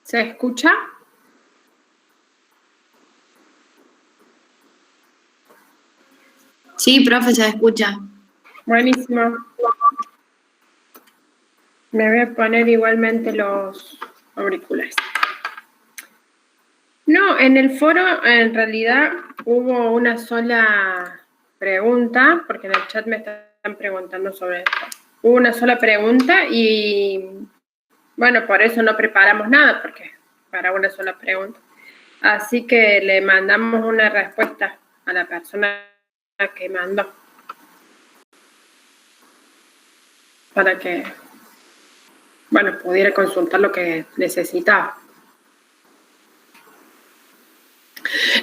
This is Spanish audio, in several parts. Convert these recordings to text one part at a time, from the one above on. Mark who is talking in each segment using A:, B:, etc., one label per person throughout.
A: ¿Se escucha?
B: Sí, profe, se escucha.
A: Buenísimo. Me voy a poner igualmente los auriculares. No, en el foro en realidad hubo una sola pregunta, porque en el chat me están preguntando sobre esto. Hubo una sola pregunta y, bueno, por eso no preparamos nada, porque para una sola pregunta. Así que le mandamos una respuesta a la persona que mandó. Para que, bueno, pudiera consultar lo que necesitaba.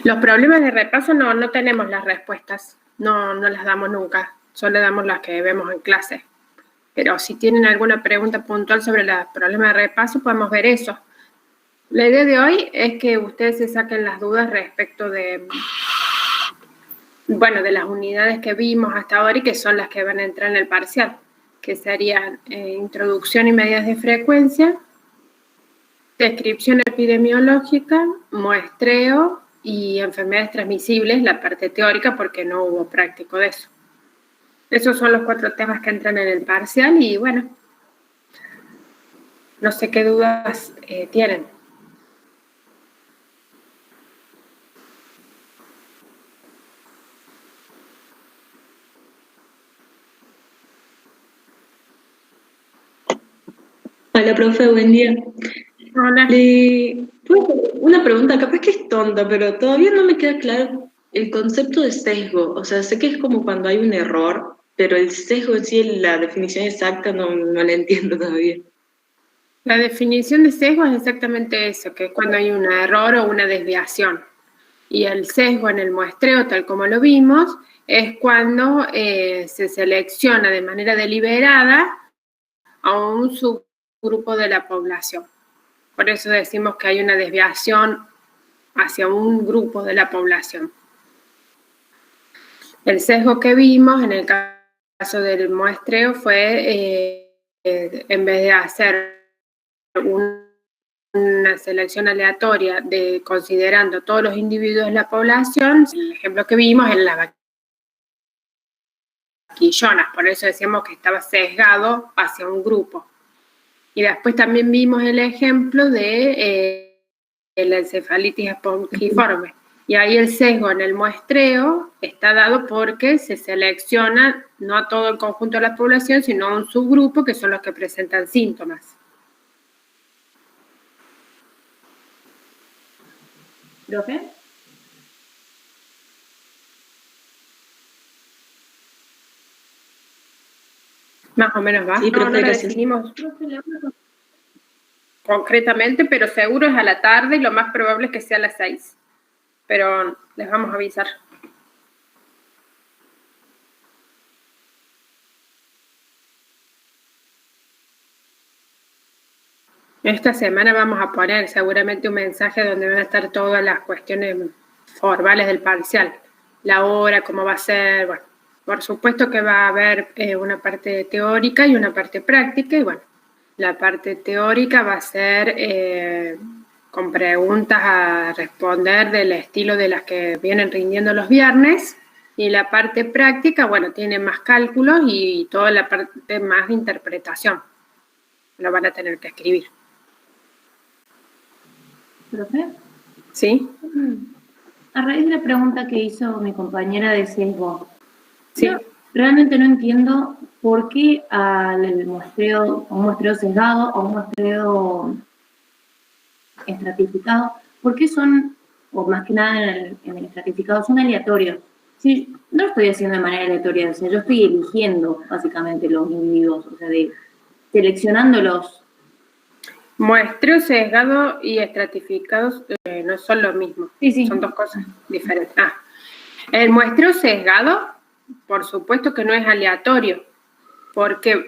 A: Los problemas de repaso no tenemos las respuestas, no las damos nunca, solo damos las que vemos en clase. Pero si tienen alguna pregunta puntual sobre los problemas de repaso, podemos ver eso. La idea de hoy es que ustedes se saquen las dudas respecto de, bueno, de las unidades que vimos hasta ahora y que son las que van a entrar en el parcial, que serían introducción y medidas de frecuencia, descripción epidemiológica, muestreo y enfermedades transmisibles, la parte teórica, porque no hubo práctico de eso. Esos son los 4 temas que entran en el parcial y, bueno, no sé qué dudas tienen.
C: Hola, profe, buen día.
A: Hola.
C: Una pregunta, capaz que es tonta, pero todavía no me queda claro el concepto de sesgo. O sea, sé que es como cuando hay un error, pero el sesgo en sí, la definición exacta, no la entiendo todavía.
A: La definición de sesgo es exactamente eso, que es cuando hay un error o una desviación. Y el sesgo en el muestreo, tal como lo vimos, es cuando se selecciona de manera deliberada a un subgrupo de la población. Por eso decimos que hay una desviación hacia un grupo de la población. El sesgo que vimos en el caso del muestreo fue, en vez de hacer una selección aleatoria considerando todos los individuos de la población, el ejemplo que vimos en las vaquillonas, por eso decíamos que estaba sesgado hacia un grupo. Y después también vimos el ejemplo de la encefalitis espongiforme. Y ahí el sesgo en el muestreo está dado porque se selecciona no a todo el conjunto de la población, sino a un subgrupo que son los que presentan síntomas.
D: ¿Profe?
A: Más o menos va.
C: Sí,
A: No la
C: gracias.
A: definimos concretamente, pero seguro es a la tarde y lo más probable es que sea a las 6. Pero les vamos a avisar. Esta semana vamos a poner seguramente un mensaje donde van a estar todas las cuestiones formales del parcial. La hora, cómo va a ser, bueno, por supuesto que va a haber una parte teórica y una parte práctica, y bueno, la parte teórica va a ser con preguntas a responder del estilo de las que vienen rindiendo los viernes, y la parte práctica, bueno, tiene más cálculos y toda la parte más de interpretación. Lo van a tener que escribir.
D: ¿Profe?
A: ¿Sí?
D: A raíz de la pregunta que hizo mi compañera de sesgo,
A: Sí.
D: yo realmente no entiendo por qué un muestreo sesgado o un muestreo estratificado, por qué son, o más que nada en el estratificado, son aleatorios. Sí, no lo estoy haciendo de manera aleatoria, o sea, yo estoy eligiendo básicamente los individuos, o sea, seleccionándolos.
A: Muestreo sesgado y estratificados no son lo mismo.
D: Sí.
A: Son 2 cosas diferentes. El muestreo sesgado, por supuesto que no es aleatorio, porque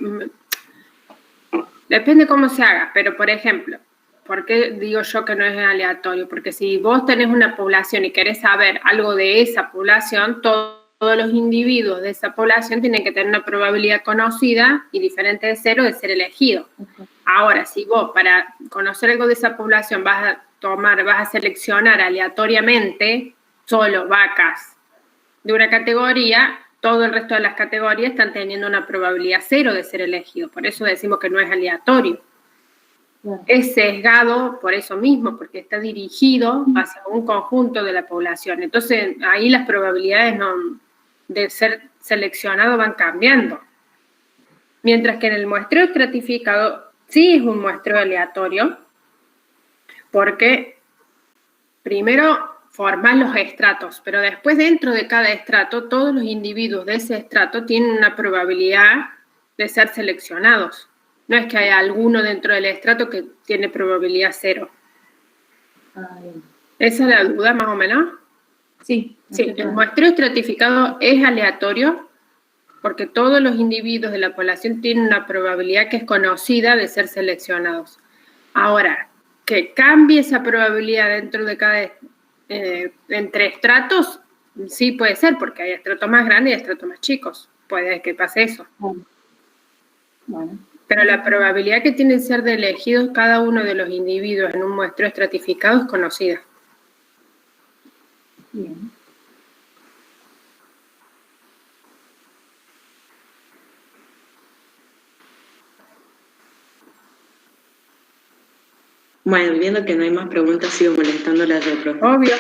A: depende cómo se haga, pero por ejemplo, ¿por qué digo yo que no es aleatorio? Porque si vos tenés una población y querés saber algo de esa población, todos los individuos de esa población tienen que tener una probabilidad conocida y diferente de 0 de ser elegido. Ahora, si vos para conocer algo de esa población vas a seleccionar aleatoriamente solo vacas de una categoría, todo el resto de las categorías están teniendo una probabilidad 0 de ser elegido. Por eso decimos que no es aleatorio. Es sesgado por eso mismo, porque está dirigido hacia un conjunto de la población. Entonces, ahí las probabilidades de ser seleccionado van cambiando. Mientras que en el muestreo estratificado sí es un muestreo aleatorio, porque primero formás los estratos, pero después dentro de cada estrato, todos los individuos de ese estrato tienen una probabilidad de ser seleccionados. No es que haya alguno dentro del estrato que tiene probabilidad 0. ¿Esa es la duda más o menos?
D: Sí.
A: Sí, el muestreo estratificado es aleatorio porque todos los individuos de la población tienen una probabilidad que es conocida de ser seleccionados. Ahora, que cambie esa probabilidad dentro de cada entre estratos, sí puede ser, porque hay estratos más grandes y estratos más chicos. Puede que pase eso.
D: Bueno.
A: Pero la probabilidad que tiene de ser de elegidos cada uno de los individuos en un muestreo estratificado es conocida.
D: Bien.
C: Bueno, viendo que no hay más preguntas, sigo molestándola yo, profe.
A: Obvio.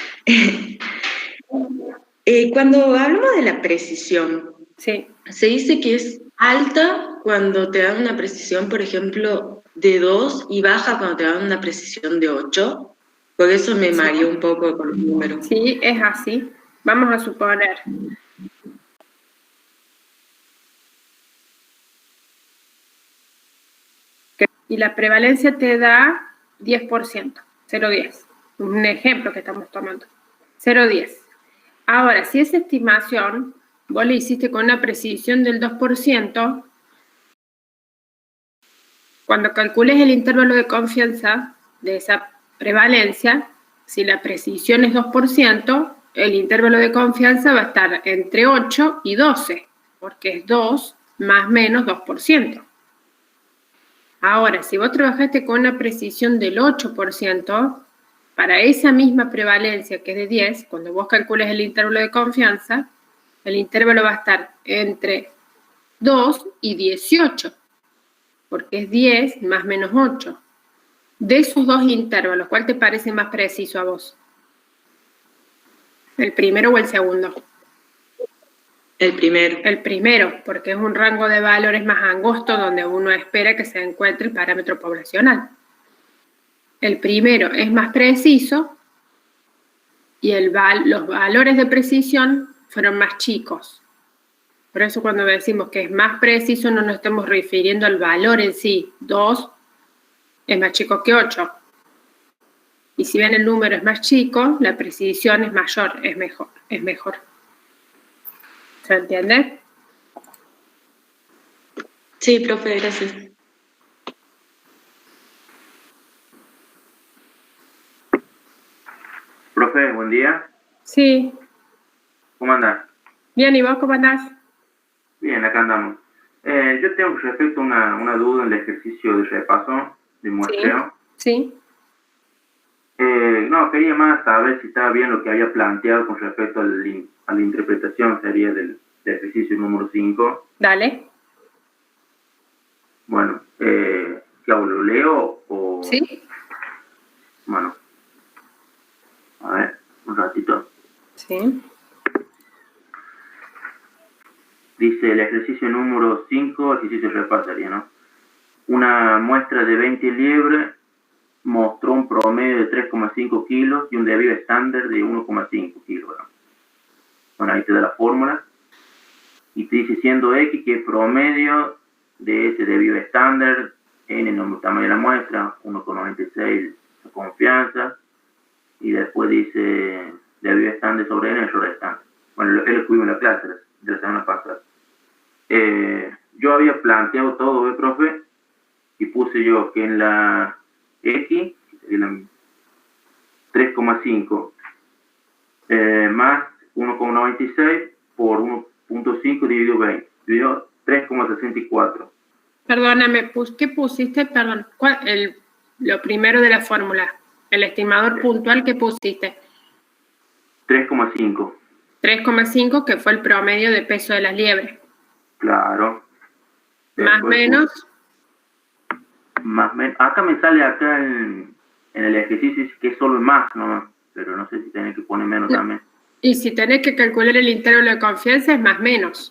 C: Cuando hablamos de la precisión,
A: Sí.
C: se dice que es alta cuando te dan una precisión, por ejemplo, de 2 y baja cuando te dan una precisión de 8. Por eso me mareó un poco con los números.
A: Sí, es así. Vamos a suponer. Y la prevalencia te da 10%, 0,10. Un ejemplo que estamos tomando. 0,10. Ahora, si esa estimación vos la hiciste con una precisión del 2%, cuando calcules el intervalo de confianza de esa prevalencia, si la precisión es 2%, el intervalo de confianza va a estar entre 8 y 12, porque es 2 más menos 2%. Ahora, si vos trabajaste con una precisión del 8%, para esa misma prevalencia que es de 10, cuando vos calcules el intervalo de confianza, el intervalo va a estar entre 2 y 18, porque es 10 más menos 8. De esos dos intervalos, ¿cuál te parece más preciso a vos? ¿El primero o el segundo?
C: El primero.
A: El primero, porque es un rango de valores más angosto donde uno espera que se encuentre el parámetro poblacional. El primero es más preciso y los valores de precisión fueron más chicos. Por eso cuando decimos que es más preciso no nos estamos refiriendo al valor en sí. 2 es más chico que 8. Y si bien el número es más chico, la precisión es mayor, es mejor. ¿Se entiende?
C: Sí, profe, gracias.
B: Profe, buen día.
A: Sí.
B: ¿Cómo andás?
A: Bien, ¿y vos cómo andás?
B: Bien, acá andamos. Yo tengo respecto a una duda en el ejercicio de repaso, de muestreo.
A: Sí.
B: No, quería más saber si estaba bien lo que había planteado con respecto a la interpretación, sería del ejercicio número 5.
A: Dale.
B: Bueno, ¿qué hago? ¿Lo leo o...?
A: Sí.
B: Bueno, a ver, un ratito.
A: Sí.
B: Dice el ejercicio número 5, ejercicio de repaso sería, ¿no? Una muestra de 20 liebres mostró un promedio de 3,5 kilos y un debido estándar de 1,5 kilos. Bueno, ahí te da la fórmula. Y te dice, siendo X, que el promedio de ese debido estándar, N el tamaño de la muestra, 1,96 la confianza, y después dice debido estándar sobre N, error estándar. Bueno, es lo que vimos en la clase de la semana pasada. Yo había planteado todo, profe, y puse yo que en la X, en la 3,5 más 1,96 por 1,5 dividido 20, dividido 3,64.
A: Perdóname, ¿qué pusiste? Perdón, lo primero de la fórmula, el estimador puntual que pusiste.
B: 3,5.
A: 3,5, que fue el promedio de peso de las liebres.
B: Claro.
A: Más o menos.
B: Acá me sale en el ejercicio que es solo más, ¿no? Pero no sé si tenés que poner menos también.
A: Y si tenés que calcular el intervalo de confianza es más menos.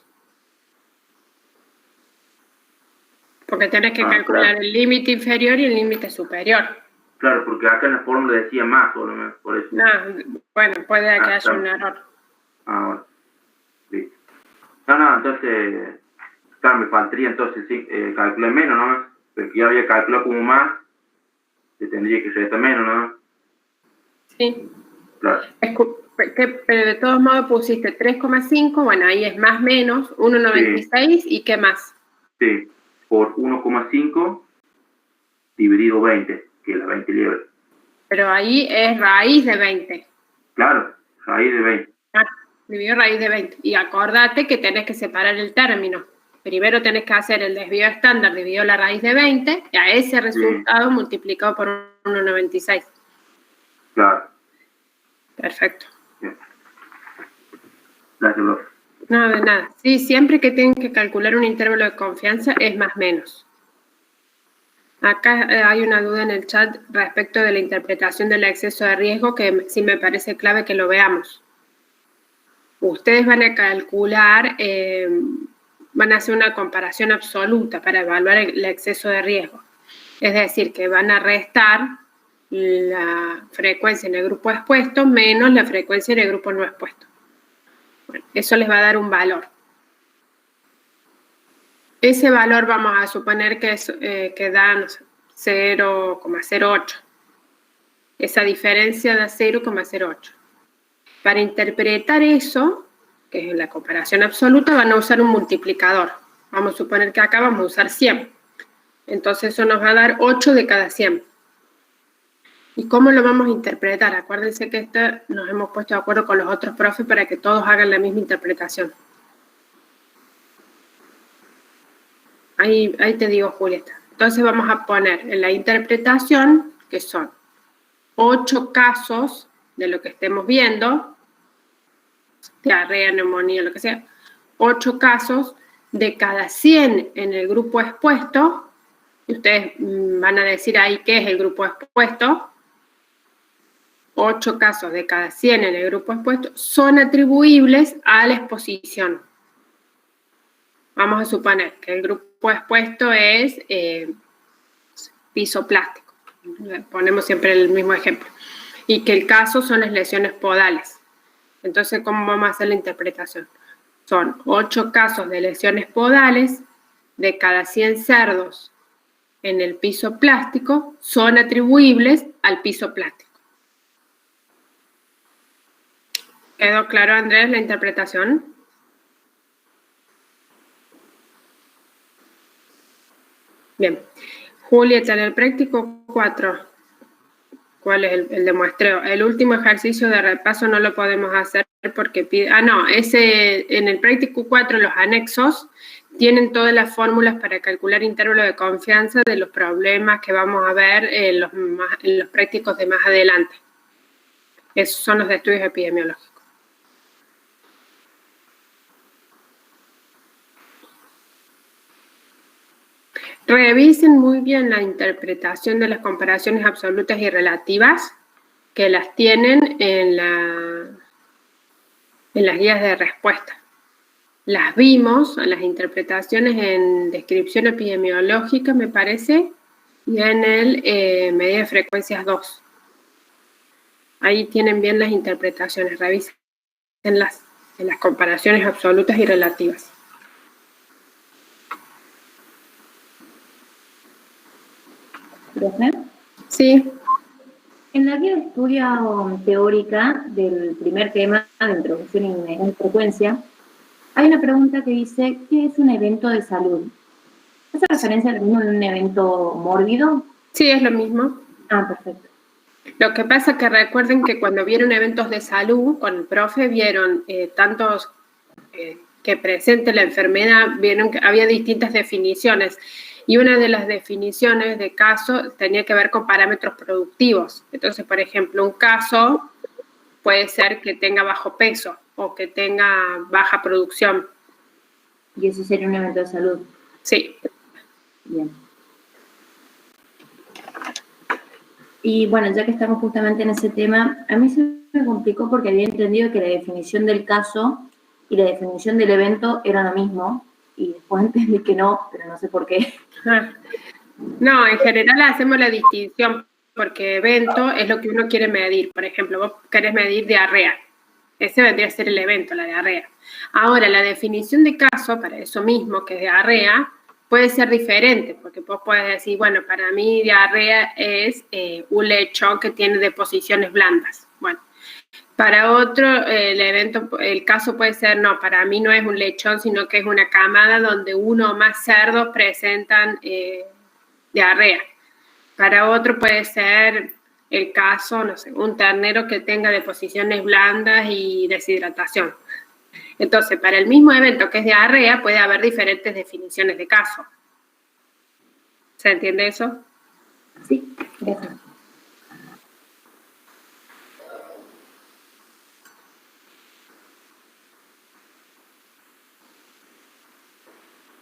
A: Porque tenés que calcular
B: claro.
A: el límite inferior y el límite superior.
B: Claro, porque acá en la fórmula decía más, solo por eso.
A: No, bueno, puede que haya un error.
B: Bueno. Listo. No, entonces, claro, me faltaría entonces, sí, calcular menos, ¿no? Porque yo había calculado como más, se tendría que restar menos, ¿no?
A: Sí.
B: Claro.
A: Pero de todos modos pusiste 3,5, bueno, ahí es más menos, 1,96, sí. ¿Y qué más?
B: Sí, por 1,5 dividido 20, que es la 20 liebres.
A: Pero ahí es raíz de 20.
B: Claro, raíz de 20.
A: Dividido raíz de 20. Y acordate que tenés que separar el término. Primero tenés que hacer el desvío estándar dividido la raíz de 20, y a ese resultado multiplicado por 1,96.
B: Claro.
A: Perfecto.
B: Bien. Gracias, profe.
A: No, de nada. Sí, siempre que tengan que calcular un intervalo de confianza es más menos. Acá hay una duda en el chat respecto de la interpretación del exceso de riesgo, que sí me parece clave que lo veamos. Ustedes van a calcular, van a hacer una comparación absoluta para evaluar el exceso de riesgo. Es decir, que van a restar la frecuencia en el grupo expuesto menos la frecuencia en el grupo no expuesto. Bueno, eso les va a dar un valor. Ese valor vamos a suponer que da 0,08. Esa diferencia da 0,08. Para interpretar eso, que es la comparación absoluta, van a usar un multiplicador. Vamos a suponer que acá vamos a usar 100. Entonces eso nos va a dar 8 de cada 100. ¿Y cómo lo vamos a interpretar? Acuérdense que nos hemos puesto de acuerdo con los otros profes para que todos hagan la misma interpretación. Ahí te digo, Julieta. Entonces vamos a poner en la interpretación, que son 8 casos de lo que estemos viendo, diarrea, neumonía, lo que sea, 8 casos de cada 100 en el grupo expuesto, y ustedes van a decir ahí qué es el grupo expuesto. 8 casos de cada 100 en el grupo expuesto son atribuibles a la exposición. Vamos a suponer que el grupo expuesto es piso plástico. Ponemos siempre el mismo ejemplo. Y que el caso son las lesiones podales. Entonces, ¿cómo vamos a hacer la interpretación? Son 8 casos de lesiones podales de cada 100 cerdos en el piso plástico son atribuibles al piso plástico. ¿Quedó claro, Andrés, la interpretación? Bien. Julieta, en el práctico 4, ¿cuál es el de muestreo? El último ejercicio de repaso no lo podemos hacer porque pide... en el práctico 4 los anexos tienen todas las fórmulas para calcular intervalo de confianza de los problemas que vamos a ver en los prácticos de más adelante. Esos son los de estudios epidemiológicos. Revisen muy bien la interpretación de las comparaciones absolutas y relativas, que las tienen en las guías de respuesta. Las vimos, las interpretaciones en descripción epidemiológica, me parece, y en el medida de frecuencias 2. Ahí tienen bien las interpretaciones, revisen en las comparaciones absolutas y relativas.
D: ¿Profe?
A: Sí.
D: En la guía de estudio teórica del primer tema de introducción en frecuencia, hay una pregunta que dice, ¿qué es un evento de salud? ¿Hace referencia al mismo de un evento mórbido?
A: Sí, es lo mismo.
D: Ah, perfecto.
A: Lo que pasa es que recuerden que cuando vieron eventos de salud, con el profe vieron tantos que presente la enfermedad, vieron que había distintas definiciones. Y una de las definiciones de caso tenía que ver con parámetros productivos. Entonces, por ejemplo, un caso puede ser que tenga bajo peso o que tenga baja producción.
D: Y eso sería un evento de salud.
A: Sí.
D: Bien. Y bueno, ya que estamos justamente en ese tema, a mí se me complicó porque había entendido que la definición del caso y la definición del evento eran lo mismo, y después entendí que no, pero no sé por qué.
A: No, en general hacemos la distinción porque evento es lo que uno quiere medir. Por ejemplo, vos querés medir diarrea. Ese vendría a ser el evento, la diarrea. Ahora, la definición de caso, para eso mismo, que es diarrea, puede ser diferente, porque vos podés decir, bueno, para mí diarrea es un lechón que tiene deposiciones blandas. Bueno, para otro, el caso puede ser, no, para mí no es un lechón, sino que es una camada donde uno o más cerdos presentan diarrea. Para otro puede ser el caso, no sé, un ternero que tenga deposiciones blandas y deshidratación. Entonces, para el mismo evento que es diarrea, puede haber diferentes definiciones de caso. ¿Se entiende eso?
D: Sí, gracias.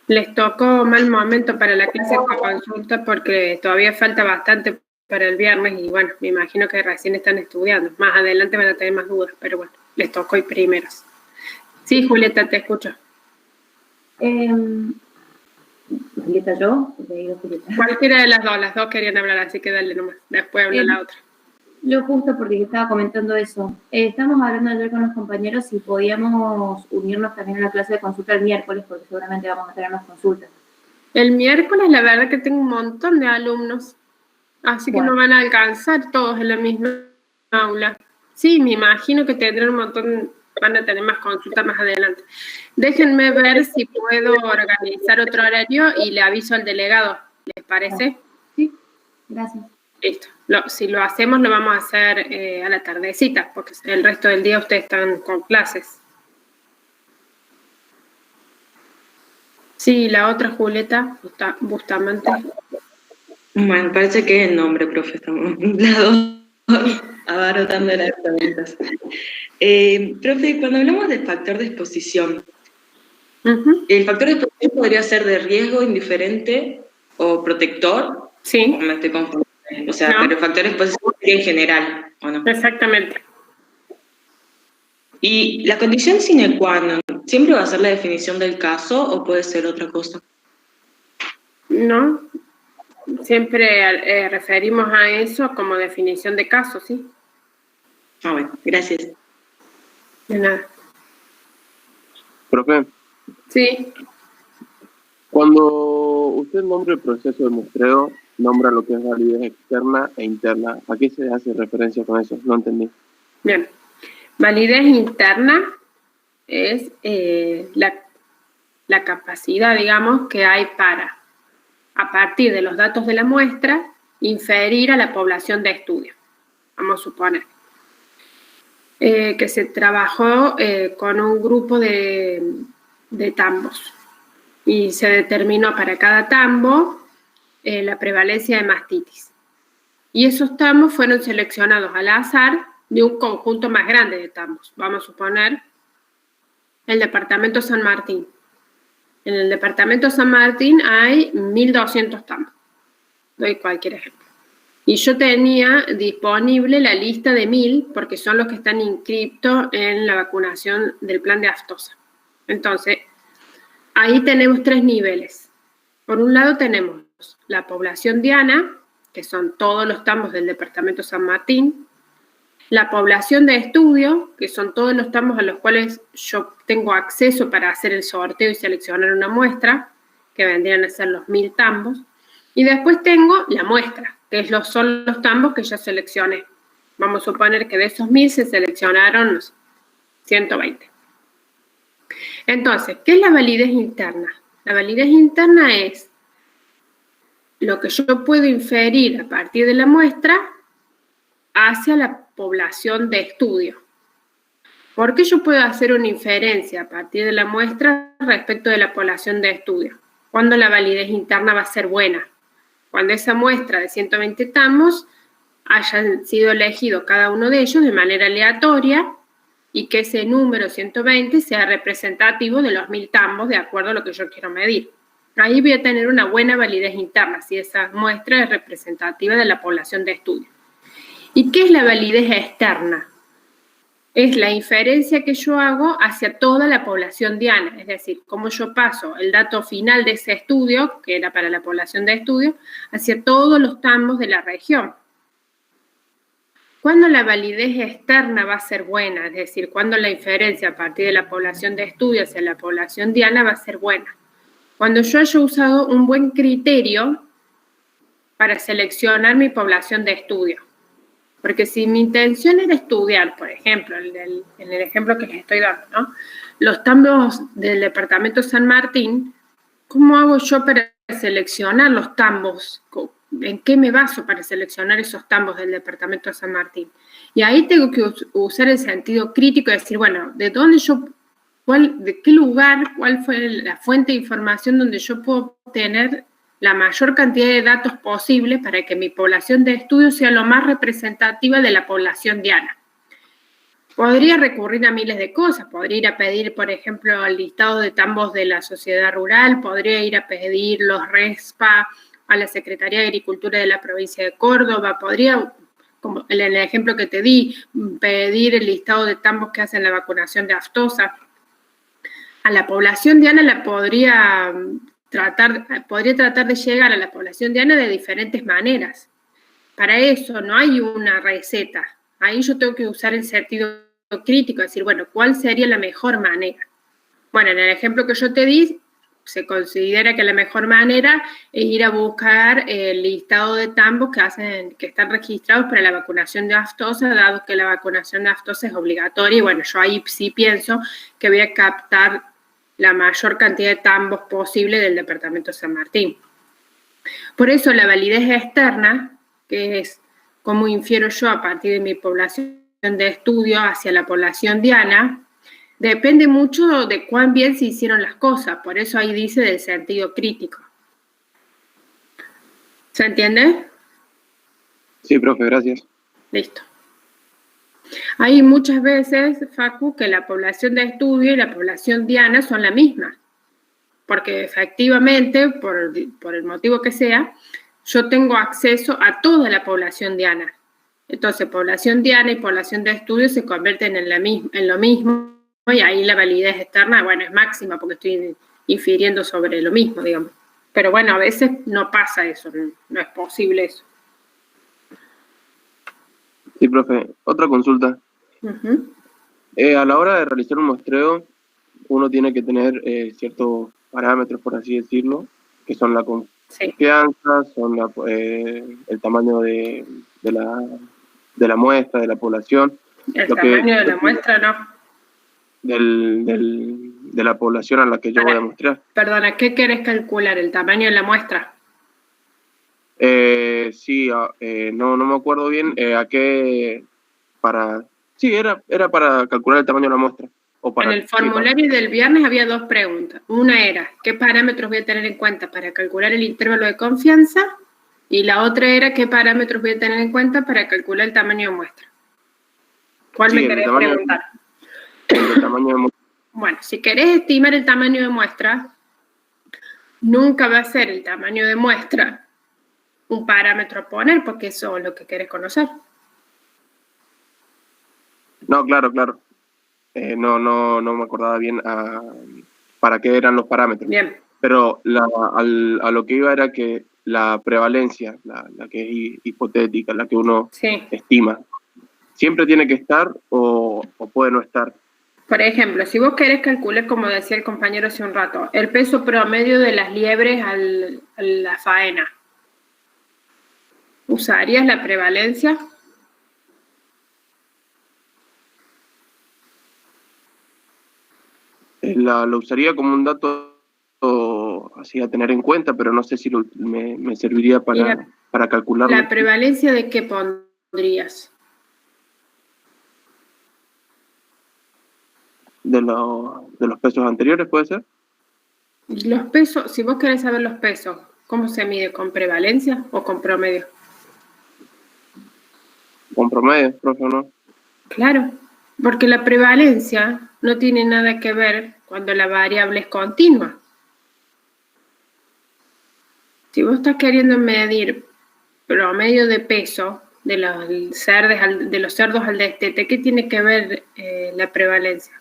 A: Les tocó mal momento para la clase de consulta porque todavía falta bastante para el viernes y bueno, me imagino que recién están estudiando. Más adelante van a tener más dudas, pero bueno, les tocó hoy primeros. Sí, Julieta, te escucho.
D: Julieta, yo. Julieta.
A: Cualquiera de las dos querían hablar, así que dale nomás. Después habla la otra.
D: Lo justo porque estaba comentando eso. Estamos hablando ayer con los compañeros si podíamos unirnos también a la clase de consulta el miércoles, porque seguramente vamos a tener más consultas.
A: El miércoles, la verdad que tengo un montón de alumnos, así que no van a alcanzar todos en la misma aula. Sí, me imagino que tendrán un montón, van a tener más consultas más adelante. Déjenme ver si puedo organizar otro horario y le aviso al delegado. ¿Les parece?
D: Sí, gracias.
A: Listo. Si lo hacemos, lo vamos a hacer a la tardecita, porque el resto del día ustedes están con clases. Sí, la otra Julieta, Bustamante.
C: Bueno, parece que es el nombre, profe, estamos abarrotando las preguntas. Profe, cuando hablamos del factor de exposición, ¿el factor de exposición podría ser de riesgo, indiferente o protector?
A: Sí.
C: ¿O me estoy confundiendo? O sea,
A: No.
C: pero el factor de exposición sería en general, ¿o no?
A: Exactamente.
C: ¿Y la condición sine qua non siempre va a ser la definición del caso o puede ser otra cosa?
A: No, siempre referimos a eso como definición de caso, ¿sí?
C: Ah, bueno, gracias.
A: De nada.
E: Profe,
A: Sí.
E: cuando usted nombra el proceso de muestreo, nombra lo que es validez externa e interna. ¿A qué se hace referencia con eso? No entendí.
A: Bien. Validez interna es la capacidad, digamos, que hay para, a partir de los datos de la muestra, inferir a la población de estudio. Vamos a suponer que se trabajó con un grupo de tambos y se determinó para cada tambo la prevalencia de mastitis. Y esos tambos fueron seleccionados al azar de un conjunto más grande de tambos. Vamos a suponer el departamento San Martín. En el departamento San Martín hay 1.200 tambos. Doy cualquier ejemplo. Y yo tenía disponible la lista de 1.000 porque son los que están inscritos en la vacunación del plan de aftosa. Entonces, ahí tenemos 3 niveles. Por un lado tenemos la población diana, que son todos los tambos del departamento San Martín, la población de estudio, que son todos los tambos a los cuales yo tengo acceso para hacer el sorteo y seleccionar una muestra, que vendrían a ser los 1.000 tambos, y después tengo la muestra, que son los tambos que ya seleccioné. Vamos a suponer que de esos 1.000 se seleccionaron 120. Entonces, ¿qué es la validez interna? La validez interna es lo que yo puedo inferir a partir de la muestra hacia la población de estudio. ¿Por qué yo puedo hacer una inferencia a partir de la muestra respecto de la población de estudio? cuando la validez interna va a ser buena. Cuando esa muestra de 120 tambos hayan sido elegidos cada uno de ellos de manera aleatoria y que ese número 120 sea representativo de los 1000 tambos de acuerdo a lo que yo quiero medir. Ahí voy a tener una buena validez interna si esa muestra es representativa de la población de estudio. ¿Y qué es la validez externa? Es la inferencia que yo hago hacia toda la población diana, es decir, cómo yo paso el dato final de ese estudio, que era para la población de estudio, hacia todos los tambos de la región. ¿Cuándo la validez externa va a ser buena? Es decir, ¿cuándo la inferencia a partir de la población de estudio hacia la población diana va a ser buena? Cuando yo haya usado un buen criterio para seleccionar mi población de estudio. Porque si mi intención era estudiar, por ejemplo, en el ejemplo que les estoy dando, ¿no? Los tambos del departamento San Martín, ¿cómo hago yo para seleccionar los tambos? ¿En qué me baso para seleccionar esos tambos del departamento de San Martín? Y ahí tengo que usar el sentido crítico y decir, bueno, ¿de dónde de qué lugar, cuál fue la fuente de información donde yo puedo obtener la mayor cantidad de datos posible para que mi población de estudio sea lo más representativa de la población diana? Podría recurrir a miles de cosas, podría ir a pedir, por ejemplo, el listado de tambos de la sociedad rural, podría ir a pedir los RESPA a la Secretaría de Agricultura de la provincia de Córdoba, podría, como en el ejemplo que te di, pedir el listado de tambos que hacen la vacunación de aftosa. A la población diana la podría tratar de llegar a la población diana de diferentes maneras. Para eso no hay una receta. Ahí yo tengo que usar el sentido crítico, decir, bueno, ¿cuál sería la mejor manera? Bueno, en el ejemplo que yo te di, se considera que la mejor manera es ir a buscar el listado de tambos que están registrados para la vacunación de aftosa, dado que la vacunación de aftosa es obligatoria. Y bueno, yo ahí sí pienso que voy a captar la mayor cantidad de tambos posible del departamento de San Martín. Por eso la validez externa, que es cómo infiero yo a partir de mi población de estudio hacia la población diana, depende mucho de cuán bien se hicieron las cosas. Por eso ahí dice del sentido crítico. ¿Se entiende?
E: Sí, profe, gracias.
A: Listo. Hay muchas veces, Facu, que la población de estudio y la población diana son la misma. Porque efectivamente, por el motivo que sea, yo tengo acceso a toda la población diana. Entonces, población diana y población de estudio se convierten en lo mismo, y ahí la validez externa, bueno, es máxima porque estoy infiriendo sobre lo mismo, digamos. Pero bueno, a veces no pasa eso, no es posible eso.
E: Sí, profe. Otra consulta. A la hora de realizar un muestreo, uno tiene que tener ciertos parámetros, por así decirlo, que son la confianza, son el tamaño de la muestra, de la población.
A: El tamaño de la muestra no.
E: De la población a la que yo voy a muestrear.
A: Perdona, ¿qué querés calcular? ¿El tamaño de la muestra?
E: Sí, no me acuerdo bien a qué sí, era para calcular el tamaño de la muestra.
A: En el formulario del viernes había dos preguntas. Una era, ¿qué parámetros voy a tener en cuenta para calcular el intervalo de confianza? Y la otra era, ¿qué parámetros voy a tener en cuenta para calcular el tamaño de muestra? ¿Cuál me querés preguntar?
E: El tamaño de muestra.
A: Bueno, si querés estimar el tamaño de muestra, nunca va a ser el tamaño de muestra un parámetro a poner, porque eso es lo que querés conocer.
E: No, claro. No me acordaba bien para qué eran los parámetros.
A: Bien.
E: Pero a lo que iba era que la prevalencia, la que es hipotética, la que uno estima, ¿siempre tiene que estar o puede no estar?
A: Por ejemplo, si vos querés calcular, como decía el compañero hace un rato, el peso promedio de las liebres a la faena, ¿usarías la prevalencia?
E: Lo usaría como un dato así a tener en cuenta, pero no sé si me serviría para calcularlo.
A: ¿La prevalencia de qué pondrías?
E: ¿De los pesos anteriores, puede ser?
A: Y los pesos, si vos querés saber los pesos, ¿cómo se mide? ¿Con prevalencia o con promedio?
E: Con promedio, profe, ¿no?
A: Claro, porque la prevalencia no tiene nada que ver cuando la variable es continua. Si vos estás queriendo medir promedio de peso de los cerdos al destete, ¿qué tiene que ver la prevalencia?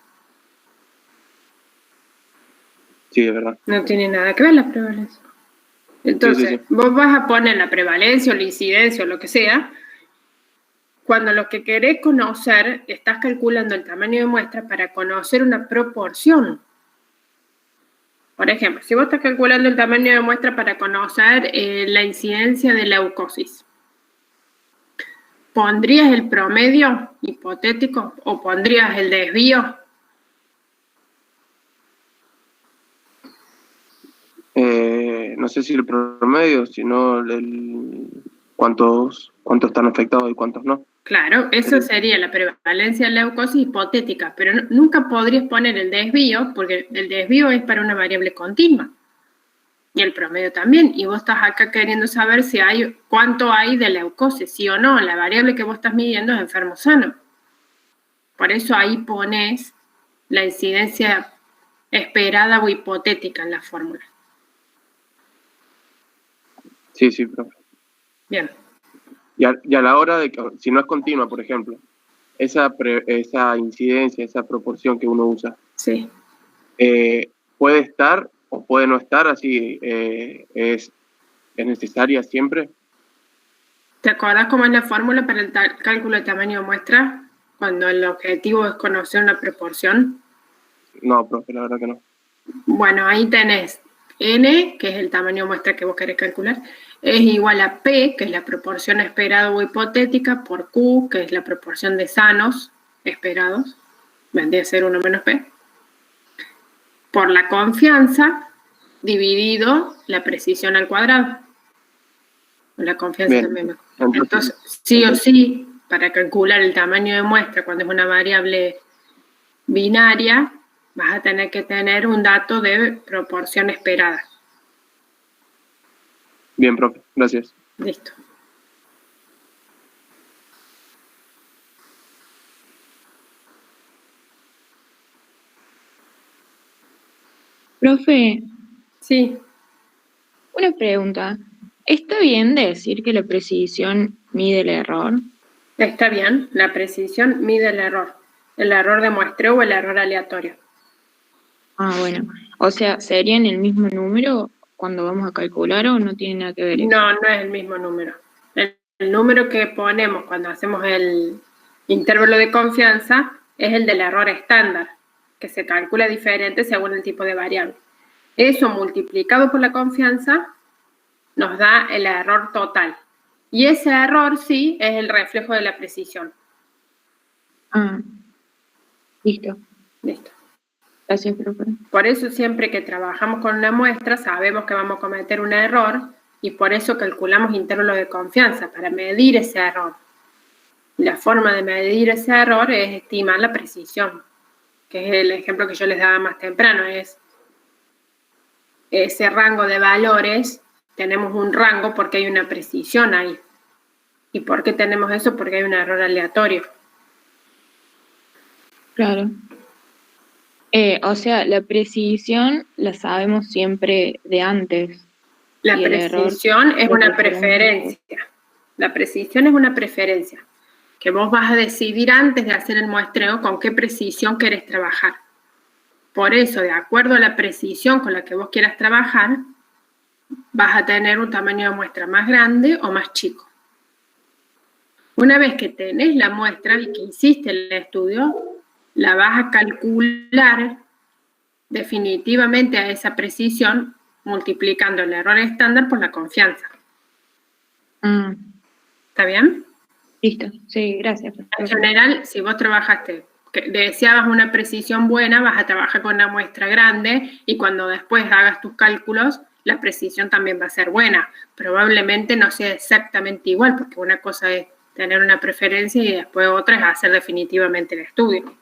E: Sí, es verdad.
A: No tiene nada que ver la prevalencia. Entonces,
E: Sí.
A: vos vas a poner la prevalencia o la incidencia o lo que sea, cuando lo que querés conocer, estás calculando el tamaño de muestra para conocer una proporción. Por ejemplo, si vos estás calculando el tamaño de muestra para conocer la incidencia de leucosis, ¿pondrías el promedio hipotético o pondrías el desvío?
E: No sé si el promedio, sino cuántos están afectados y cuántos no.
A: Claro, eso sería la prevalencia de leucosis hipotética, pero nunca podrías poner el desvío, porque el desvío es para una variable continua. Y el promedio también. Y vos estás acá queriendo saber si cuánto hay de leucosis, sí o no. La variable que vos estás midiendo es enfermo sano. Por eso ahí pones la incidencia esperada o hipotética en la fórmula.
E: Sí, profe.
A: Bien.
E: Y a la hora de que, si no es continua, por ejemplo, esa incidencia, esa proporción que uno usa,
A: sí,
E: puede estar o puede no estar, así es necesaria siempre.
A: ¿Te acordás cómo es la fórmula para el cálculo de tamaño de muestra? Cuando el objetivo es conocer una proporción.
E: No, profe, la verdad que no.
A: Bueno, ahí tenés N, que es el tamaño de muestra que vos querés calcular, es igual a P, que es la proporción esperada o hipotética, por Q, que es la proporción de sanos esperados, vendría a ser 1 menos P, por la confianza, dividido la precisión al cuadrado. La confianza
E: Bien.
A: también. Entonces, sí o sí, para calcular el tamaño de muestra cuando es una variable binaria, vas a tener que tener un dato de proporción esperada.
E: Bien, profe, gracias.
A: Listo.
F: Profe,
A: Sí,
F: una pregunta. ¿Está bien decir que la precisión mide el error?
A: está bien. La precisión mide el error de muestreo o el error aleatorio.
F: Ah, bueno. O sea, ¿serían el mismo número cuando vamos a calcular o no tiene nada que ver eso?
A: No, no es el mismo número. El número que ponemos cuando hacemos el intervalo de confianza es el del error estándar, que se calcula diferente según el tipo de variable. Eso multiplicado por la confianza nos da el error total. Y ese error sí es el reflejo de la precisión.
F: Ah, listo.
A: Listo.
F: Gracias, profe.
A: Por eso siempre que trabajamos con una muestra sabemos que vamos a cometer un error y por eso calculamos intervalo de confianza, para medir ese error. La forma de medir ese error es estimar la precisión, que es el ejemplo que yo les daba más temprano, es ese rango de valores, tenemos un rango porque hay una precisión ahí. ¿Y por qué tenemos eso? Porque hay un error aleatorio.
F: Claro. O sea, la precisión la sabemos siempre de antes.
A: La precisión es una preferencia. La precisión es una preferencia que vos vas a decidir antes de hacer el muestreo con qué precisión querés trabajar. Por eso, de acuerdo a la precisión con la que vos quieras trabajar, vas a tener un tamaño de muestra más grande o más chico. Una vez que tenés la muestra y que hiciste el estudio, la vas a calcular definitivamente a esa precisión multiplicando el error estándar por la confianza. ¿Está bien?
F: Listo, sí, gracias.
A: En general, si vos trabajaste, deseabas una precisión buena, vas a trabajar con una muestra grande y cuando después hagas tus cálculos, la precisión también va a ser buena. Probablemente no sea exactamente igual, porque una cosa es tener una preferencia y después otra es hacer definitivamente el estudio.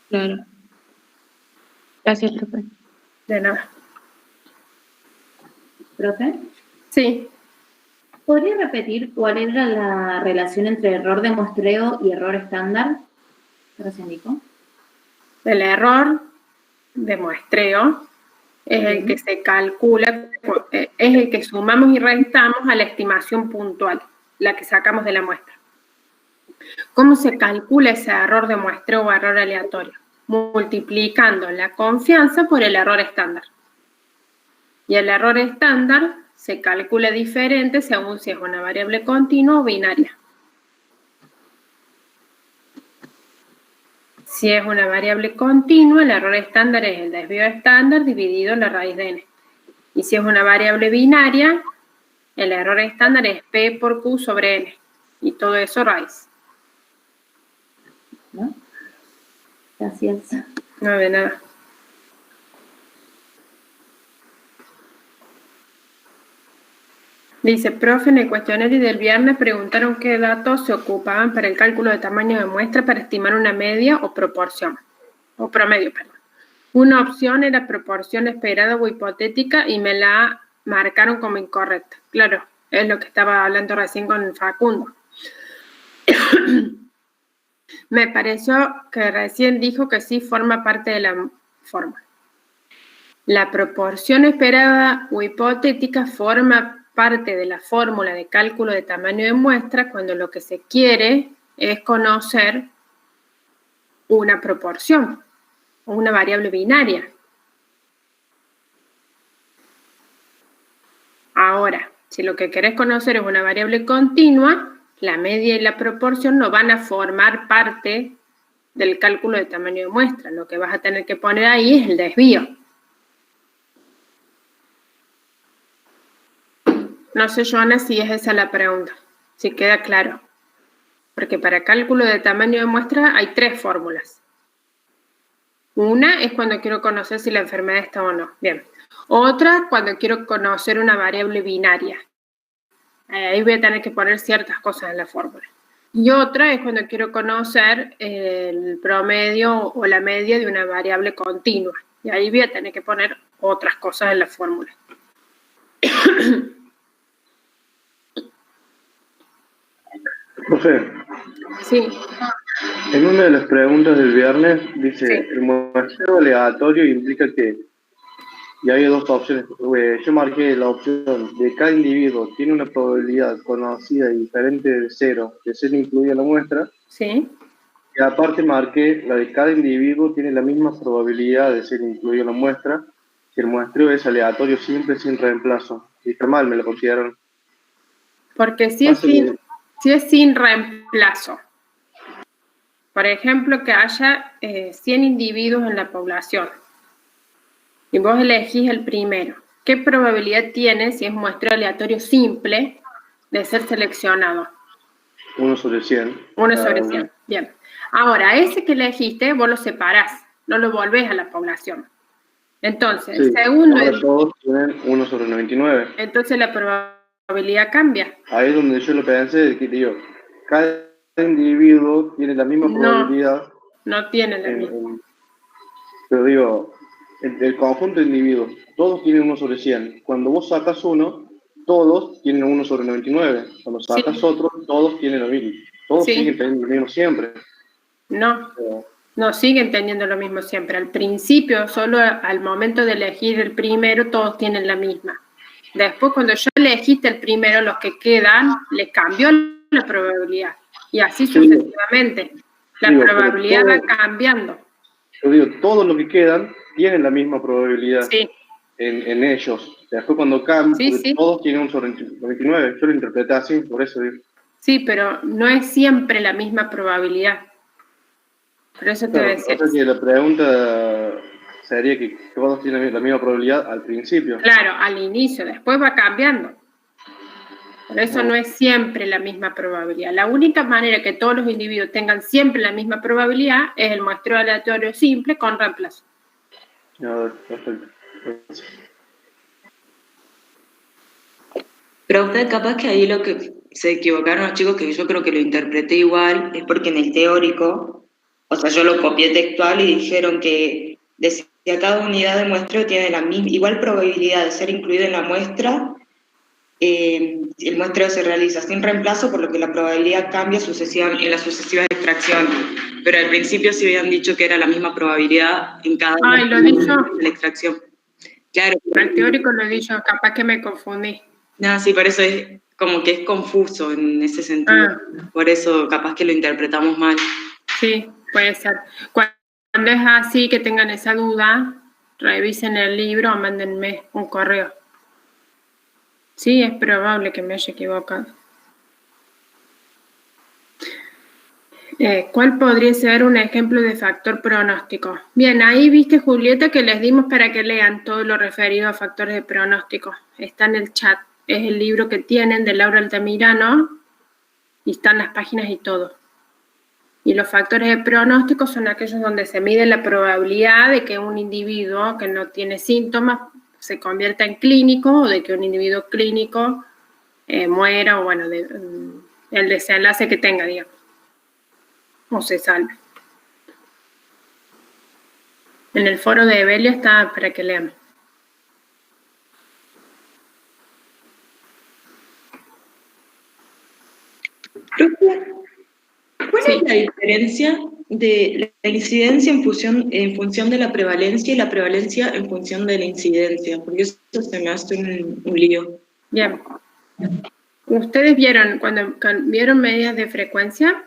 F: Claro. Gracias, profe.
A: De nada.
D: ¿Profe?
A: Sí.
D: ¿Podría repetir cuál era la relación entre error de muestreo y error estándar? ¿Qué se indicó?
A: El error de muestreo es el que se calcula, es el que sumamos y restamos a la estimación puntual, la que sacamos de la muestra. ¿Cómo se calcula ese error de muestreo o error aleatorio? Multiplicando la confianza por el error estándar. Y el error estándar se calcula diferente según si es una variable continua o binaria. Si es una variable continua, el error estándar es el desvío estándar dividido la raíz de n. Y si es una variable binaria, el error estándar es p por q sobre n. Y todo eso raíz.
D: ¿No? Gracias.
A: No, de nada. Dice, profe, en el cuestionario del viernes preguntaron qué datos se ocupaban para el cálculo de tamaño de muestra para estimar una media o proporción. O promedio, perdón. Una opción era proporción esperada o hipotética y me la marcaron como incorrecta. Claro, es lo que estaba hablando recién con Facundo. Me pareció que recién dijo que sí forma parte de la fórmula. La proporción esperada o hipotética forma parte de la fórmula de cálculo de tamaño de muestra cuando lo que se quiere es conocer una proporción o una variable binaria. Ahora, si lo que querés conocer es una variable continua, la media y la proporción no van a formar parte del cálculo de tamaño de muestra. Lo que vas a tener que poner ahí es el desvío. No sé, Joana, si es esa la pregunta, si queda claro. Porque para cálculo de tamaño de muestra hay 3 fórmulas. Una es cuando quiero conocer si la enfermedad está o no. Bien. Otra, cuando quiero conocer una variable binaria. Ahí voy a tener que poner ciertas cosas en la fórmula. Y otra es cuando quiero conocer el promedio o la media de una variable continua. Y ahí voy a tener que poner otras cosas en la fórmula.
E: Profe,
A: Sí.
E: en una de las preguntas del viernes dice,
A: Sí.
E: el muestreo aleatorio implica que, y hay 2 opciones, yo marqué la opción de cada individuo tiene una probabilidad conocida y diferente de 0 de ser incluida en la muestra,
A: Sí.
E: y aparte marqué la de cada individuo tiene la misma probabilidad de ser incluido en la muestra, si el muestreo es aleatorio siempre sin reemplazo. Y está mal, me lo consideraron.
A: Porque si es sin reemplazo. Por ejemplo, que haya 100 individuos en la población y vos elegís el primero. ¿Qué probabilidad tiene, si es muestreo aleatorio simple, de ser seleccionado?
E: 1 sobre 100.
A: 1 sobre 100. Bien. Ahora, ese que elegiste, vos lo separás, no lo volvés a la población. Entonces,
E: Sí,
A: segundo...
E: ahora todos tienen 1 sobre 99.
A: Entonces la probabilidad cambia.
E: Ahí es donde yo lo pensé, que digo, cada individuo tiene la misma probabilidad.
A: No tiene la misma.
E: Pero digo, el conjunto de individuos, todos tienen 1 sobre 100. Cuando vos sacas uno, todos tienen 1 sobre 99. Cuando sacas otro, todos tienen lo mismo. Todos siguen teniendo lo mismo siempre.
A: No siguen teniendo lo mismo siempre. Al principio, solo al momento de elegir el primero, todos tienen la misma. Después, cuando ya elegiste el primero, los que quedan, les cambió la probabilidad. Y así sucesivamente. La probabilidad va cambiando.
E: Yo digo, todos los que quedan tienen la misma probabilidad en ellos. Después cuando cambian, todos tienen 1 sobre 99. Yo lo interpreté así, por eso digo.
A: Sí, pero no es siempre la misma probabilidad. Por eso te voy a decir.
E: O sea que la pregunta sería que todos tienen la misma probabilidad al principio.
A: Claro, al inicio, después va cambiando. Por eso no es siempre la misma probabilidad. La única manera que todos los individuos tengan siempre la misma probabilidad es el muestreo aleatorio simple con reemplazo.
E: Perfecto.
C: Profe, capaz que ahí lo que se equivocaron los chicos, que yo creo que lo interpreté igual, es porque en el teórico, o sea, yo lo copié textual y dijeron que decía si a cada unidad de muestreo tiene la misma, igual probabilidad de ser incluido en la muestra, el muestreo se realiza sin reemplazo, por lo que la probabilidad cambia en las sucesivas extracciones. Pero al principio sí habían dicho que era la misma probabilidad en cada
A: Ay, lo he dicho.
C: de la extracción. Claro.
A: Al teórico lo he dicho, capaz que me confundí.
C: No, sí, por eso es como que es confuso en ese sentido. Por eso capaz que lo interpretamos mal.
A: Sí, puede ser. Cuando es así, que tengan esa duda, revisen el libro o mándenme un correo. Sí, es probable que me haya equivocado. ¿Cuál podría ser un ejemplo de factor pronóstico? Bien, ahí viste, Julieta, que les dimos para que lean todo lo referido a factores de pronóstico. Está en el chat. Es el libro que tienen de Laura Altamirano y están las páginas y todo. Y los factores de pronóstico son aquellos donde se mide la probabilidad de que un individuo que no tiene síntomas se convierta en clínico, o de que un individuo clínico muera, o bueno, el desenlace que tenga, digamos, o se salve. En el foro de Evelia está para que lean.
C: ¿Cuál es la diferencia de la incidencia en función de la prevalencia y la prevalencia en función de la incidencia? Porque eso se me hace un lío.
A: Bien. ¿Ustedes vieron, cuando vieron medidas de frecuencia,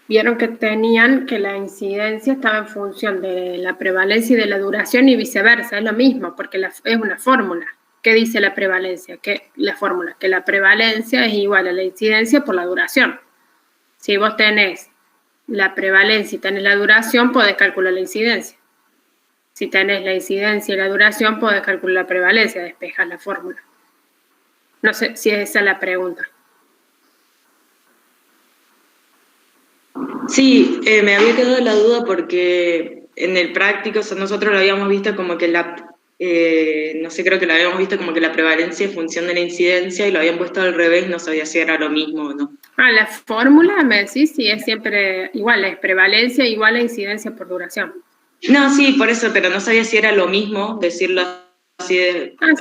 A: vieron que tenían que la incidencia estaba en función de la prevalencia y de la duración y viceversa? Es lo mismo, porque es una fórmula. ¿Qué dice la prevalencia? La fórmula, que la prevalencia es igual a la incidencia por la duración. Si vos tenés la prevalencia y tenés la duración, podés calcular la incidencia. Si tenés la incidencia y la duración, podés calcular la prevalencia, despejas la fórmula. No sé si esa es la pregunta.
C: Sí, me había quedado la duda porque en el práctico, o sea, nosotros lo habíamos visto como que no sé, creo que lo habíamos visto como que la prevalencia en función de la incidencia, y lo habían puesto al revés, no sabía si era lo mismo o no.
A: La fórmula, me decís, sí, es siempre igual, es prevalencia igual a incidencia por duración.
C: No, sí, por eso, pero no sabía si era lo mismo decirlo así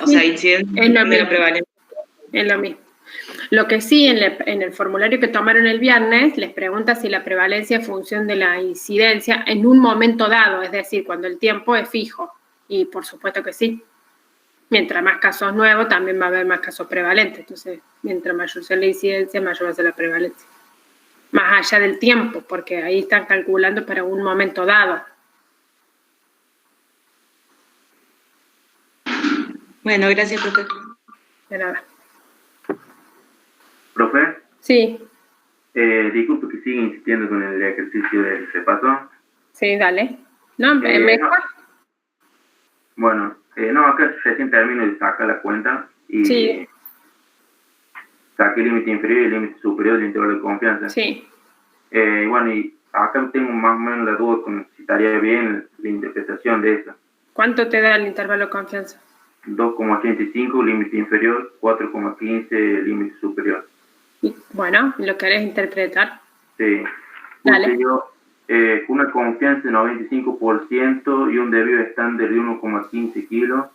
C: o sea, incidencia
A: es lo
C: de
A: mismo.
C: la prevalencia.
A: Es lo mismo. Lo que sí, en el formulario que tomaron el viernes, les pregunta si la prevalencia es función de la incidencia en un momento dado, es decir, cuando el tiempo es fijo. Y por supuesto que sí. Mientras más casos nuevos, también va a haber más casos prevalentes. Entonces, mientras mayor sea la incidencia, mayor va a ser la prevalencia. Más allá del tiempo, porque ahí están calculando para un momento dado.
C: Bueno, gracias, profe.
A: De nada.
B: ¿Profe?
A: Sí.
B: Disculpe que siga insistiendo con el ejercicio del repaso.
A: Sí, dale. No, mejor.
B: No. Bueno, no, acá recién termino de sacar la cuenta y
A: sí.
B: Saqué el límite inferior y el límite superior del intervalo de confianza.
A: Sí.
B: Bueno, y acá tengo más o menos la duda con si estaría bien la interpretación de eso.
A: ¿Cuánto te da el intervalo de confianza?
B: 2,85 límite inferior, 4,15 límite superior.
A: Bueno, ¿lo querés interpretar?
B: Sí.
A: Dale.
B: Una confianza de 95% y un debido estándar de 1,15 kilos,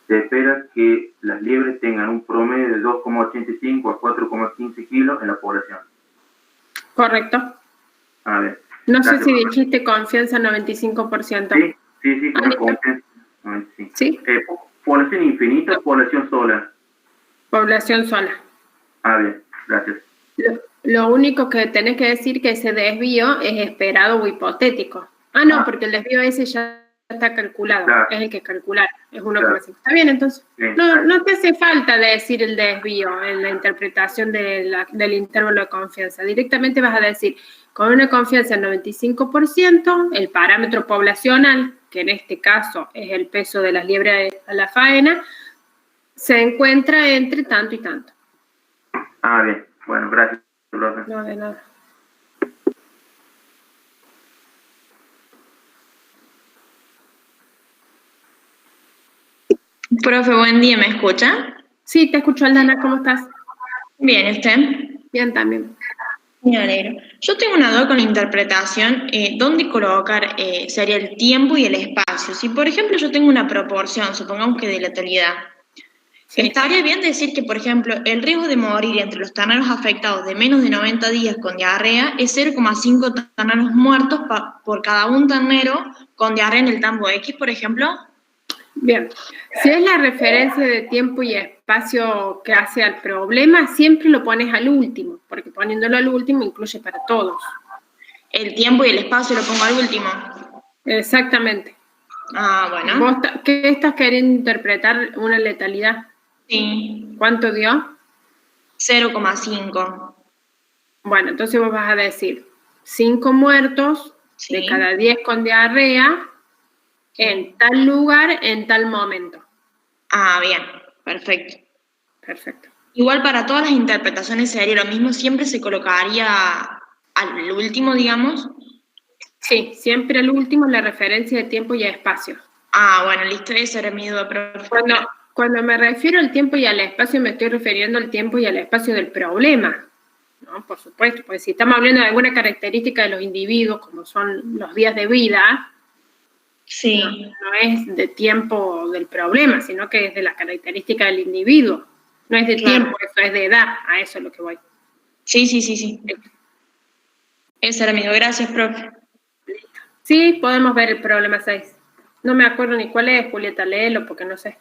B: se espera que las liebres tengan un promedio de 2,85 a 4,15 kilos en la población.
A: Correcto.
B: A ver.
A: No sé si dijiste confianza 95%.
B: Sí, una confianza 95%.
A: ¿Sí?
B: ¿Población infinita o población sola?
A: Población sola.
B: A ver, gracias.
A: Lo único que tenés que decir que ese desvío es esperado o hipotético. No, porque el desvío ese ya está calculado, claro. Es el que calcular, es 1,5. Claro. Está bien, entonces. Sí, no te hace falta decir el desvío en la interpretación del intervalo de confianza. Directamente vas a decir, con una confianza del 95%, el parámetro poblacional, que en este caso es el peso de las liebres a la faena, se encuentra entre tanto y tanto.
B: Bien. Bueno, gracias, profe.
A: No, de nada.
F: Profe, buen día, ¿me escucha?
A: Sí, te escucho, Aldana, ¿cómo estás?
F: Bien, ¿usted?
A: Bien, también.
F: Me alegro. Yo tengo una duda con la interpretación, ¿dónde colocar sería el tiempo y el espacio? Si, por ejemplo, yo tengo una proporción, supongamos que de letalidad,
A: Sí.
F: estaría bien decir que, por ejemplo, el riesgo de morir entre los terneros afectados de menos de 90 días con diarrea es 0,5 terneros muertos por cada un ternero con diarrea en el tambo X, por ejemplo.
A: Bien, si es la referencia de tiempo y espacio que hace al problema, siempre lo pones al último, porque poniéndolo al último incluye para todos.
F: El tiempo y el espacio lo pongo al último.
A: Exactamente.
F: Ah, bueno.
A: ¿Vos qué estás queriendo interpretar una letalidad?
F: Sí.
A: ¿Cuánto dio?
F: 0,5.
A: Bueno, entonces vos vas a decir 5 muertos
F: Sí.
A: de cada 10 con diarrea en tal lugar, en tal momento.
F: Ah, bien, perfecto.
A: Perfecto.
F: Igual para todas las interpretaciones sería lo mismo, siempre se colocaría al último, digamos.
A: Sí, siempre al último la referencia de tiempo y espacio.
F: Ah, bueno, listo, esa era mi duda, profe.
A: Cuando me refiero al tiempo y al espacio, me estoy refiriendo al tiempo y al espacio del problema, ¿no? Por supuesto, porque si estamos hablando de alguna característica de los individuos, como son los días de vida,
F: sí.
A: No es de tiempo del problema, sino que es de las características del individuo. No es de tiempo, eso es de edad, a eso es lo que voy.
F: Sí. Esa era mi duda, gracias, profe.
A: Sí, podemos ver el problema 6. No me acuerdo ni cuál es, Julieta, léelo porque no sé.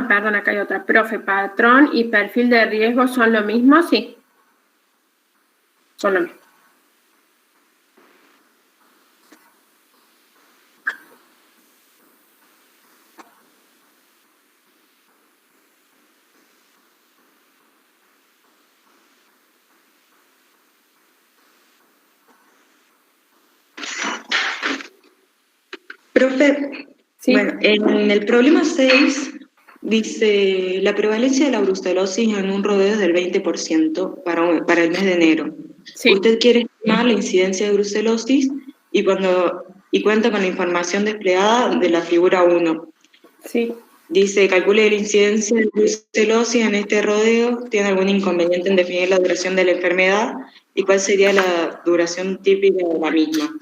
A: Perdón, acá hay otra. Profe, patrón y perfil de riesgo son lo mismo, sí. Son lo mismo.
C: Profe,
A: Sí.
C: Bueno, en el problema 6 dice la prevalencia de la brucelosis en un rodeo es del 20% para el mes de enero.
A: Sí.
C: Usted quiere estimar la incidencia de brucelosis y cuenta con la información desplegada de la figura 1.
A: Sí.
C: Dice, calcule la incidencia de brucelosis en este rodeo, ¿tiene algún inconveniente en definir la duración de la enfermedad? ¿Y cuál sería la duración típica de la misma?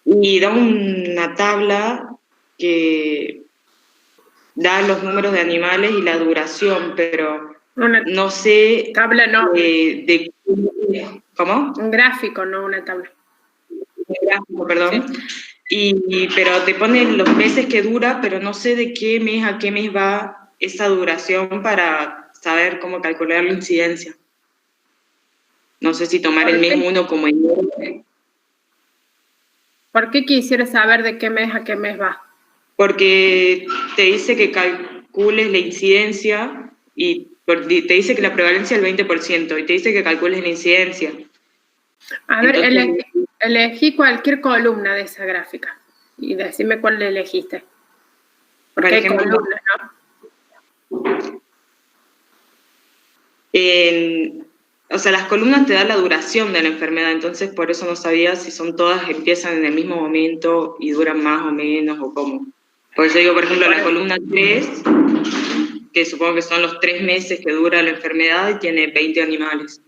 C: Y da una tabla que da los números de animales y la duración, pero no sé...
A: Tabla no.
C: ¿Cómo?
A: Un gráfico, no una tabla.
C: Un gráfico, perdón.
A: Sí.
C: Pero te ponen los meses que dura, pero no sé de qué mes a qué mes va esa duración para saber cómo calcular la incidencia. No sé si tomar el mes 1 como el...
A: ¿Por qué quisieras saber de qué mes a qué mes va?
C: Porque te dice que calcules la incidencia y te dice que la prevalencia es el 20% y te dice que calcules la incidencia.
A: A ver, elegí cualquier columna de esa gráfica y decime cuál le elegiste. Porque hay columnas, ¿no?
C: O sea, las columnas te dan la duración de la enfermedad, entonces por eso no sabía si son todas, empiezan en el mismo momento y duran más o menos o cómo. Por eso digo, por ejemplo, la columna 3, que supongo que son los 3 meses que dura la enfermedad y tiene 20 animales.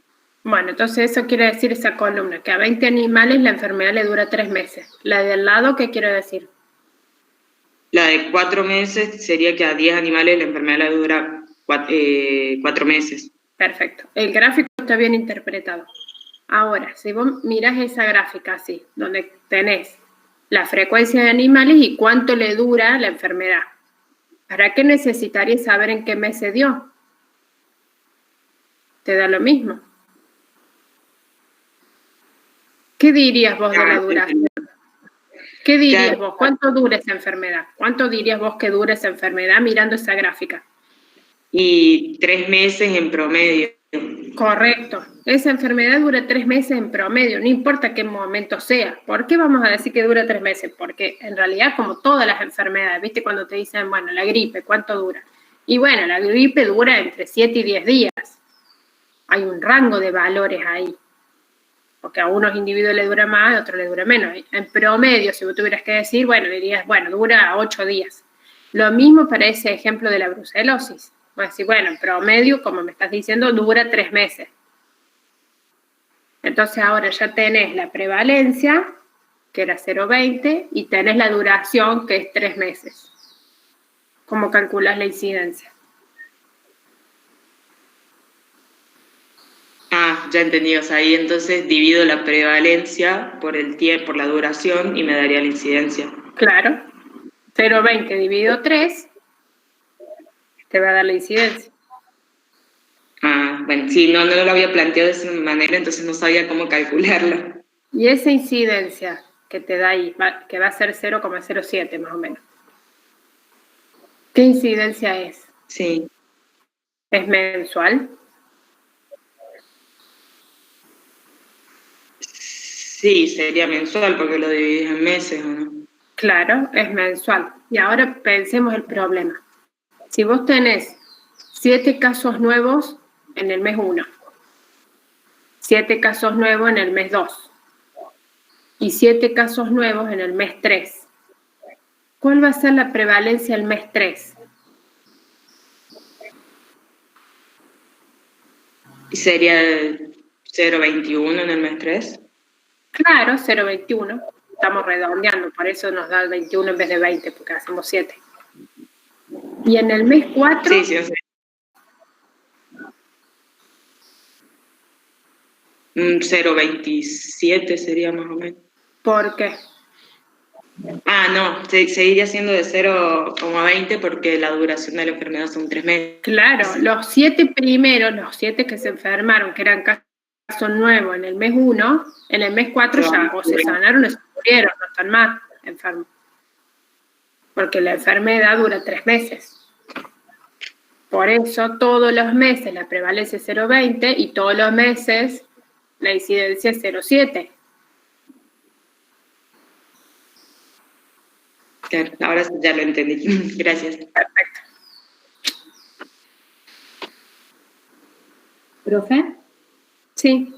A: Bueno, entonces eso quiere decir esa columna, que a 20 animales la enfermedad le dura 3 meses. ¿La de al lado qué quiere decir?
C: La de 4 meses sería que a 10 animales la enfermedad le dura 4 meses.
A: Perfecto. El gráfico está bien interpretado. Ahora, si vos mirás esa gráfica así, donde tenés la frecuencia de animales y cuánto le dura la enfermedad, ¿para qué necesitarías saber en qué mes se dio? ¿Te da lo mismo? ¿Qué dirías vos de la duración? ¿Qué dirías vos? ¿Cuánto dura esa enfermedad? ¿Cuánto dirías vos que dura esa enfermedad mirando esa gráfica?
C: Y 3 meses en promedio.
A: Correcto. Esa enfermedad dura 3 meses en promedio, no importa qué momento sea. ¿Por qué vamos a decir que dura 3 meses? Porque en realidad, como todas las enfermedades, ¿viste? Cuando te dicen, bueno, la gripe, ¿cuánto dura? Y bueno, la gripe dura entre 7 y 10 días. Hay un rango de valores ahí. porque a unos individuos le dura más, a otros le dura menos. En promedio, si vos tuvieras que decir, bueno, dirías, bueno, dura 8 días. Lo mismo para ese ejemplo de la brucelosis. Vos decís, bueno, en promedio, como me estás diciendo, dura 3 meses. Entonces ahora ya tenés la prevalencia, que era 0,20, y tenés la duración, que es 3 meses. ¿Cómo calculás la incidencia?
C: Ya entendí, o sea, ahí entonces divido la prevalencia por el tiempo, por la duración, y me daría la incidencia.
A: Claro. 0,20 dividido 3 te va a dar la incidencia.
C: Bueno, sí, no lo había planteado de esa manera, entonces no sabía cómo calcularlo.
A: Y esa incidencia que te da ahí, que va a ser 0,07 más o menos. ¿Qué incidencia es?
C: Sí.
A: ¿Es mensual?
C: Sí, sería mensual porque lo dividís en meses, ¿o no?
A: Claro, es mensual. Y ahora pensemos el problema. Si vos tenés 7 casos nuevos en el mes 1, 7 casos nuevos en el mes 2 y 7 casos nuevos en el mes 3, ¿cuál va a ser la prevalencia el mes 3?
C: ¿Y sería el 0,21 en el mes 3?
A: Claro, 0,21. Estamos redondeando, por eso nos da el 21 en vez de 20, porque hacemos 7. Y en el mes 4...
C: Sí, sí, sí. 0,27 sería más o menos.
A: ¿Por qué?
C: No, seguiría siendo de 0,20 porque la duración de la enfermedad son 3 meses.
A: Claro, los 7 primeros, los 7 que se enfermaron, que eran casos nuevos en el mes 1, en el mes 4 ya o se sanaron o se murieron, no están más enfermos. Porque la enfermedad dura 3 meses. Por eso todos los meses la prevalencia es 0,20 y todos los meses la incidencia es 0,7.
C: Claro, ahora ya lo entendí. Gracias.
A: Perfecto.
D: ¿Profe?
A: Sí.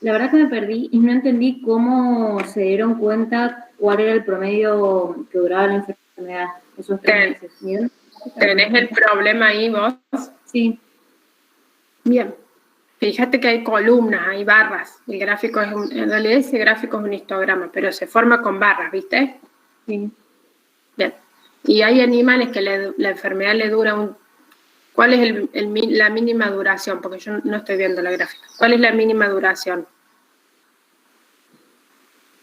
D: La verdad que me perdí y no entendí cómo se dieron cuenta cuál era el promedio que duraba la enfermedad esos 3 meses. ¿Bien?
A: ¿Tenés el problema ahí vos?
D: Sí.
A: Bien. Fíjate que hay columnas, hay barras. El gráfico en realidad ese gráfico es un histograma, pero se forma con barras, ¿viste?
D: Sí.
A: Bien. Y hay animales que la enfermedad le dura ¿Cuál es la mínima duración? Porque yo no estoy viendo la gráfica. ¿Cuál es la mínima duración?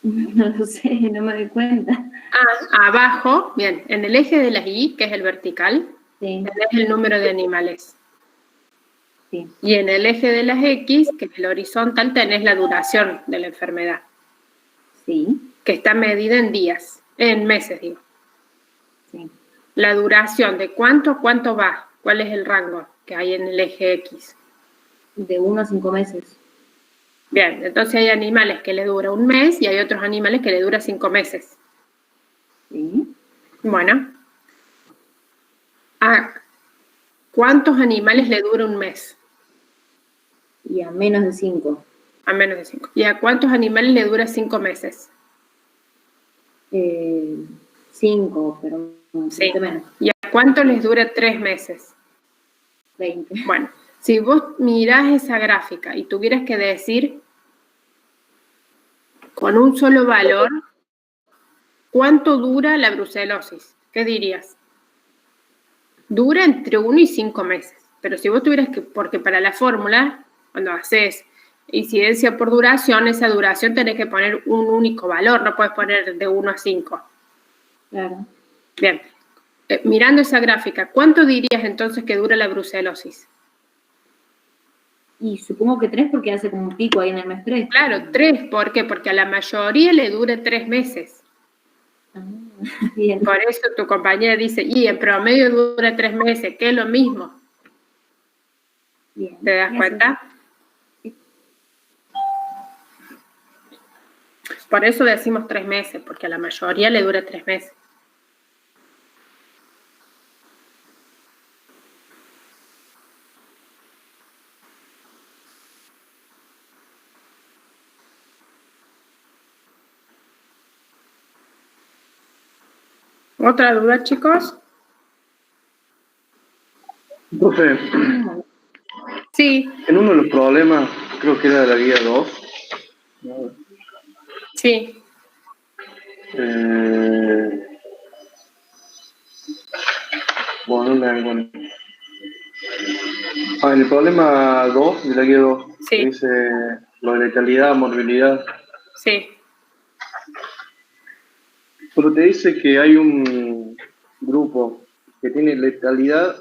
D: No lo sé, no me doy cuenta.
A: Abajo, bien, en el eje de las Y, que es el vertical,
D: sí,
A: tenés el número de animales.
D: Sí.
A: Y en el eje de las X, que es el horizontal, tenés la duración de la enfermedad.
D: Sí.
A: Que está medida en días, en meses, digo.
D: Sí.
A: La duración, ¿de cuánto a cuánto va? ¿Cuál es el rango que hay en el eje X?
D: De 1 a 5 meses.
A: Bien, entonces hay animales que le dura 1 mes y hay otros animales que le dura 5 meses.
D: Sí.
A: Bueno. ¿A cuántos animales le dura 1 mes?
D: Y a menos de 5.
A: A menos de 5. ¿Y a cuántos animales le dura 5 meses?
D: 5, pero
A: Sí.
D: menos.
A: ¿Y a cuántos les dura 3 meses?
D: 20.
A: Bueno, si vos mirás esa gráfica y tuvieras que decir con un solo valor, ¿cuánto dura la brucelosis? ¿Qué dirías? Dura entre 1 y 5 meses. Pero si vos tuvieras que, porque para la fórmula, cuando haces incidencia por duración, esa duración tenés que poner un único valor, no puedes poner de 1 a 5.
D: Claro.
A: Bien, mirando esa gráfica, ¿cuánto dirías entonces que dura la brucelosis?
D: Y supongo que 3 porque hace como un pico ahí en el mes 3.
A: Claro, 3, ¿por qué? Porque a la mayoría le dura 3 meses.
D: Bien.
A: Por eso tu compañera dice, y en promedio dura 3 meses, que es lo mismo.
D: Bien.
A: ¿Te das cuenta?
D: Sí.
A: Por eso decimos 3 meses, porque a la mayoría le dura 3 meses. ¿Otra duda, chicos?
G: Profe,
A: Sí.
G: en uno de los problemas, creo que era de la guía 2.
A: Sí.
G: Bueno, no me encuentro. En el problema 2 de la guía 2,
A: Sí.
G: dice lo de letalidad, morbilidad.
A: Sí.
G: Pero te dice que hay un grupo que tiene letalidad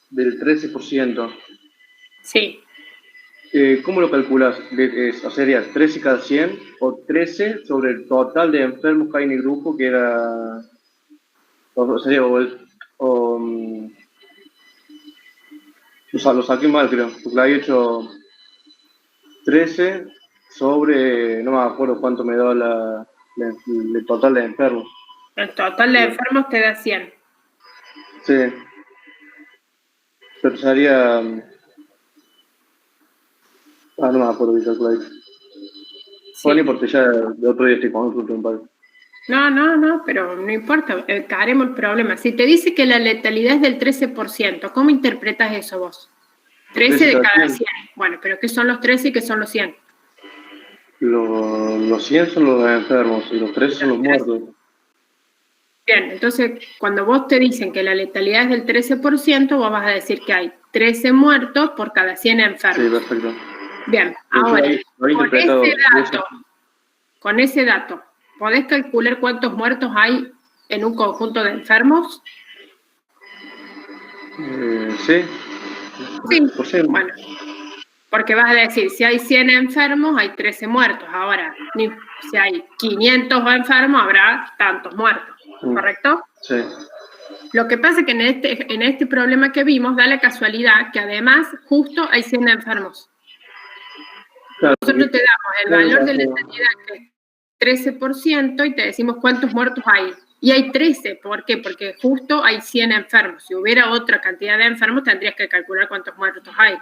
G: del 13%.
A: Sí.
G: ¿Cómo lo calculas? ¿Sería 13 cada 100 o 13 sobre el total de enfermos que hay en el grupo, que era... O sea, lo saqué mal, creo, porque lo había hecho 13 sobre... No me acuerdo cuánto me da el total de enfermos.
A: El total de enfermos te da 100.
G: Sí. Pero sería... no me acuerdo de calcular.
A: Sí.
G: Bueno, porque ya de otro día estoy con otro un par.
A: No, pero no importa, haremos el problema. Si te dice que la letalidad es del 13%, ¿cómo interpretas eso vos? 13 de cada 100. Bueno, pero ¿qué son los 13 y qué son los 100?
G: Los 100 son los enfermos y los 13 son los muertos.
A: Bien, entonces cuando vos te dicen que la letalidad es del 13%, vos vas a decir que hay 13 muertos por cada 100 enfermos.
G: Sí, perfecto.
A: Bien, ahora, con ese dato, ¿podés calcular cuántos muertos hay en un conjunto de enfermos?
G: Sí.
A: Sí, bueno, porque vas a decir, si hay 100 enfermos, hay 13 muertos. Ahora, si hay 500 enfermos, habrá tantos muertos, ¿correcto?
G: Sí.
A: Lo que pasa es que en este problema que vimos, da la casualidad que además justo hay 100 enfermos. Claro, nosotros te damos el valor de letalidad, que es 13%, y te decimos cuántos muertos hay. Y hay 13, ¿por qué? Porque justo hay 100 enfermos. Si hubiera otra cantidad de enfermos, tendrías que calcular cuántos muertos hay.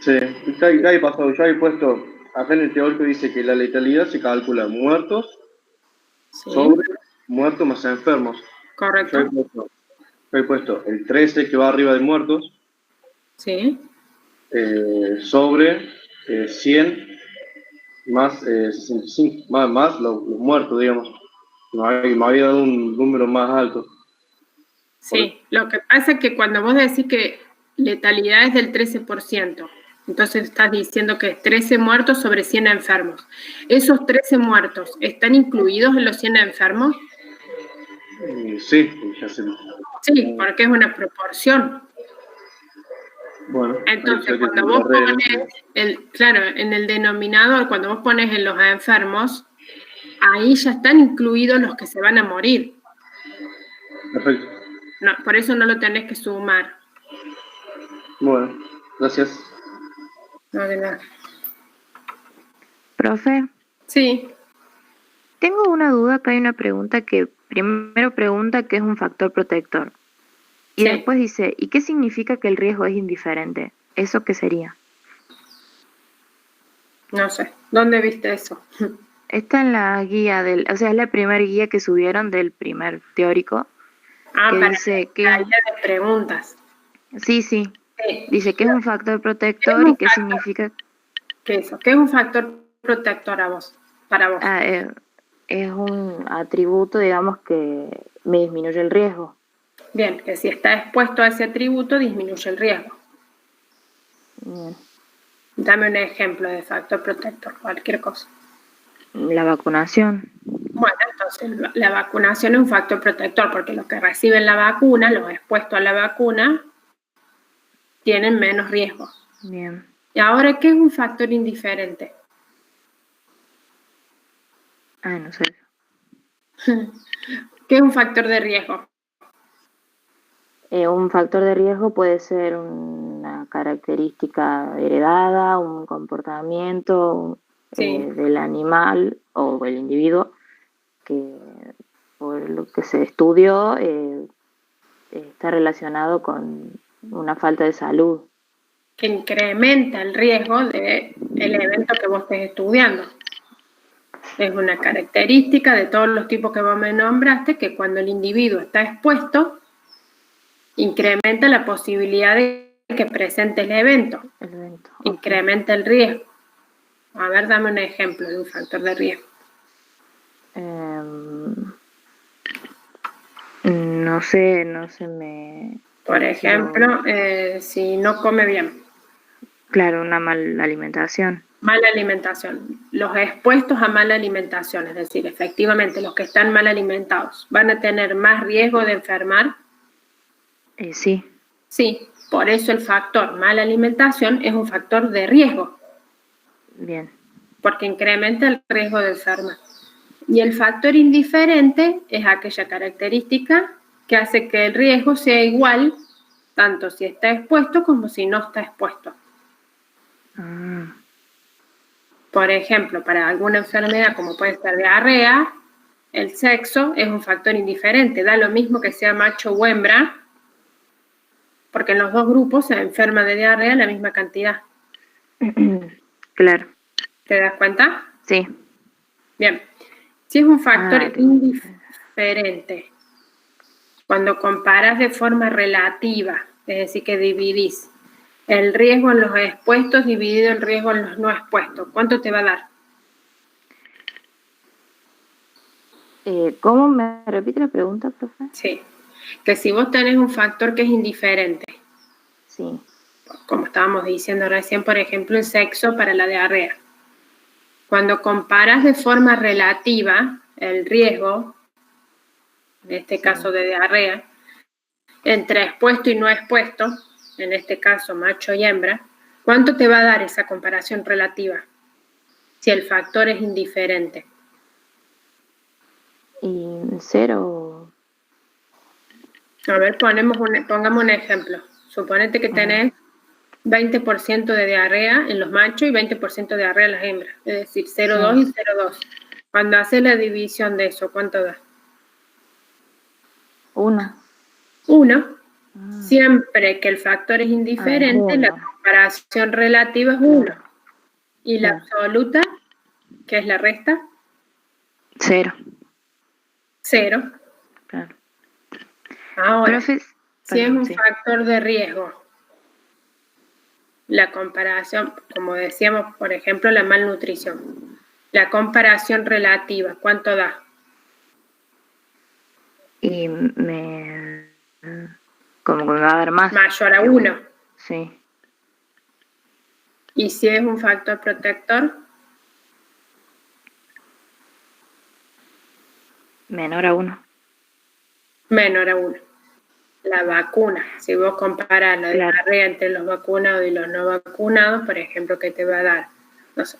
G: Sí, está ahí pasado. Yo he puesto, acá en el teórico dice que la letalidad se calcula muertos sobre muertos más enfermos.
A: Correcto.
G: Yo he puesto el 13 que va arriba de muertos.
A: Sí.
G: Sobre 100 más 65, más los muertos, digamos. Me había dado un número más alto.
A: Sí, lo que pasa es que cuando vos decís que letalidad es del 13%, entonces estás diciendo que es 13 muertos sobre 100 enfermos. ¿Esos 13 muertos están incluidos en los 100 enfermos?
G: Sí, ya sé.
A: Sí, porque es una proporción.
G: Bueno,
A: entonces, cuando vos pones, claro, en el denominador, cuando vos pones en los enfermos, ahí ya están incluidos los que se van a morir.
G: Perfecto.
A: No, por eso no lo tenés que sumar.
G: Bueno, gracias.
A: No, de nada.
H: Profe.
A: Sí.
H: Tengo una duda, que hay una pregunta que primero pregunta qué es un factor protector. Y después dice, ¿y qué significa que el riesgo es indiferente? ¿Eso qué sería?
A: No sé. ¿Dónde viste eso?
H: Está en la guía o sea, es la primera guía que subieron del primer teórico.
A: Que dice que la guía de preguntas.
H: Sí. Dice que es un factor protector y qué significa.
A: ¿Qué es eso? ¿Qué es un factor protector para vos?
H: Es un atributo, digamos, que me disminuye el riesgo.
A: Bien, que si está expuesto a ese atributo, disminuye el riesgo.
H: Bien.
A: Dame un ejemplo de factor protector, cualquier cosa.
H: La vacunación.
A: Bueno, entonces la vacunación es un factor protector porque los que reciben la vacuna, los expuestos a la vacuna, tienen menos riesgo.
H: Bien.
A: ¿Y ahora qué es un factor indiferente?
H: No sé.
A: ¿Qué es un factor de riesgo?
H: Un factor de riesgo puede ser una característica heredada, un comportamiento del animal o el individuo que por lo que se estudió está relacionado con una falta de salud.
A: Que incrementa el riesgo del evento que vos estés estudiando. Es una característica de todos los tipos que vos me nombraste, que cuando el individuo está expuesto, incrementa la posibilidad de que presente el evento. Incrementa el riesgo. A ver, dame un ejemplo de un factor de riesgo.
H: No sé me...
A: Por ejemplo, si no come bien.
H: Claro, una mala alimentación.
A: Mala alimentación. Los expuestos a mala alimentación, es decir, efectivamente los que están mal alimentados, ¿van a tener más riesgo de enfermar?
H: Sí.
A: Sí, por eso el factor mala alimentación es un factor de riesgo.
H: Bien.
A: Porque incrementa el riesgo de enfermar. Y el factor indiferente es aquella característica que hace que el riesgo sea igual, tanto si está expuesto como si no está expuesto. Por ejemplo, para alguna enfermedad como puede ser diarrea, el sexo es un factor indiferente. Da lo mismo que sea macho o hembra, porque en los dos grupos se enferma de diarrea la misma cantidad.
H: Claro.
A: ¿Te das cuenta?
H: Sí.
A: Bien. Si es un factor indiferente, cuando comparas de forma relativa, es decir, que dividís el riesgo en los expuestos dividido el riesgo en los no expuestos, ¿cuánto te va a dar?
H: ¿Cómo me repite la pregunta, profe?
A: Sí, que si vos tenés un factor que es indiferente,
H: sí,
A: como estábamos diciendo recién, por ejemplo, el sexo para la diarrea. Cuando comparas de forma relativa el riesgo, en este caso de diarrea, entre expuesto y no expuesto, en este caso macho y hembra, ¿cuánto te va a dar esa comparación relativa si el factor es indiferente?
H: ¿Y 0?
A: A ver, pongamos un ejemplo. Suponete que tenés 20% de diarrea en los machos y 20% de diarrea en las hembras, es decir, 0,2 y 0,2. Cuando haces la división de eso, ¿cuánto da?
H: 1.
A: 1. Siempre que el factor es indiferente, la comparación relativa es 1. ¿Y la absoluta, que es la resta?
H: 0.
A: 0.
H: Claro.
A: Ahora, si es un factor de riesgo, la comparación, como decíamos, por ejemplo, la malnutrición, la comparación relativa, ¿cuánto da?
H: Y como que me va a dar más.
A: Mayor a 1.
H: Sí.
A: ¿Y si es un factor protector?
H: Menor a 1.
A: Menor a 1. La vacuna, si vos comparas la diarrea entre los vacunados y los no vacunados, por ejemplo, que te va a dar, no sé,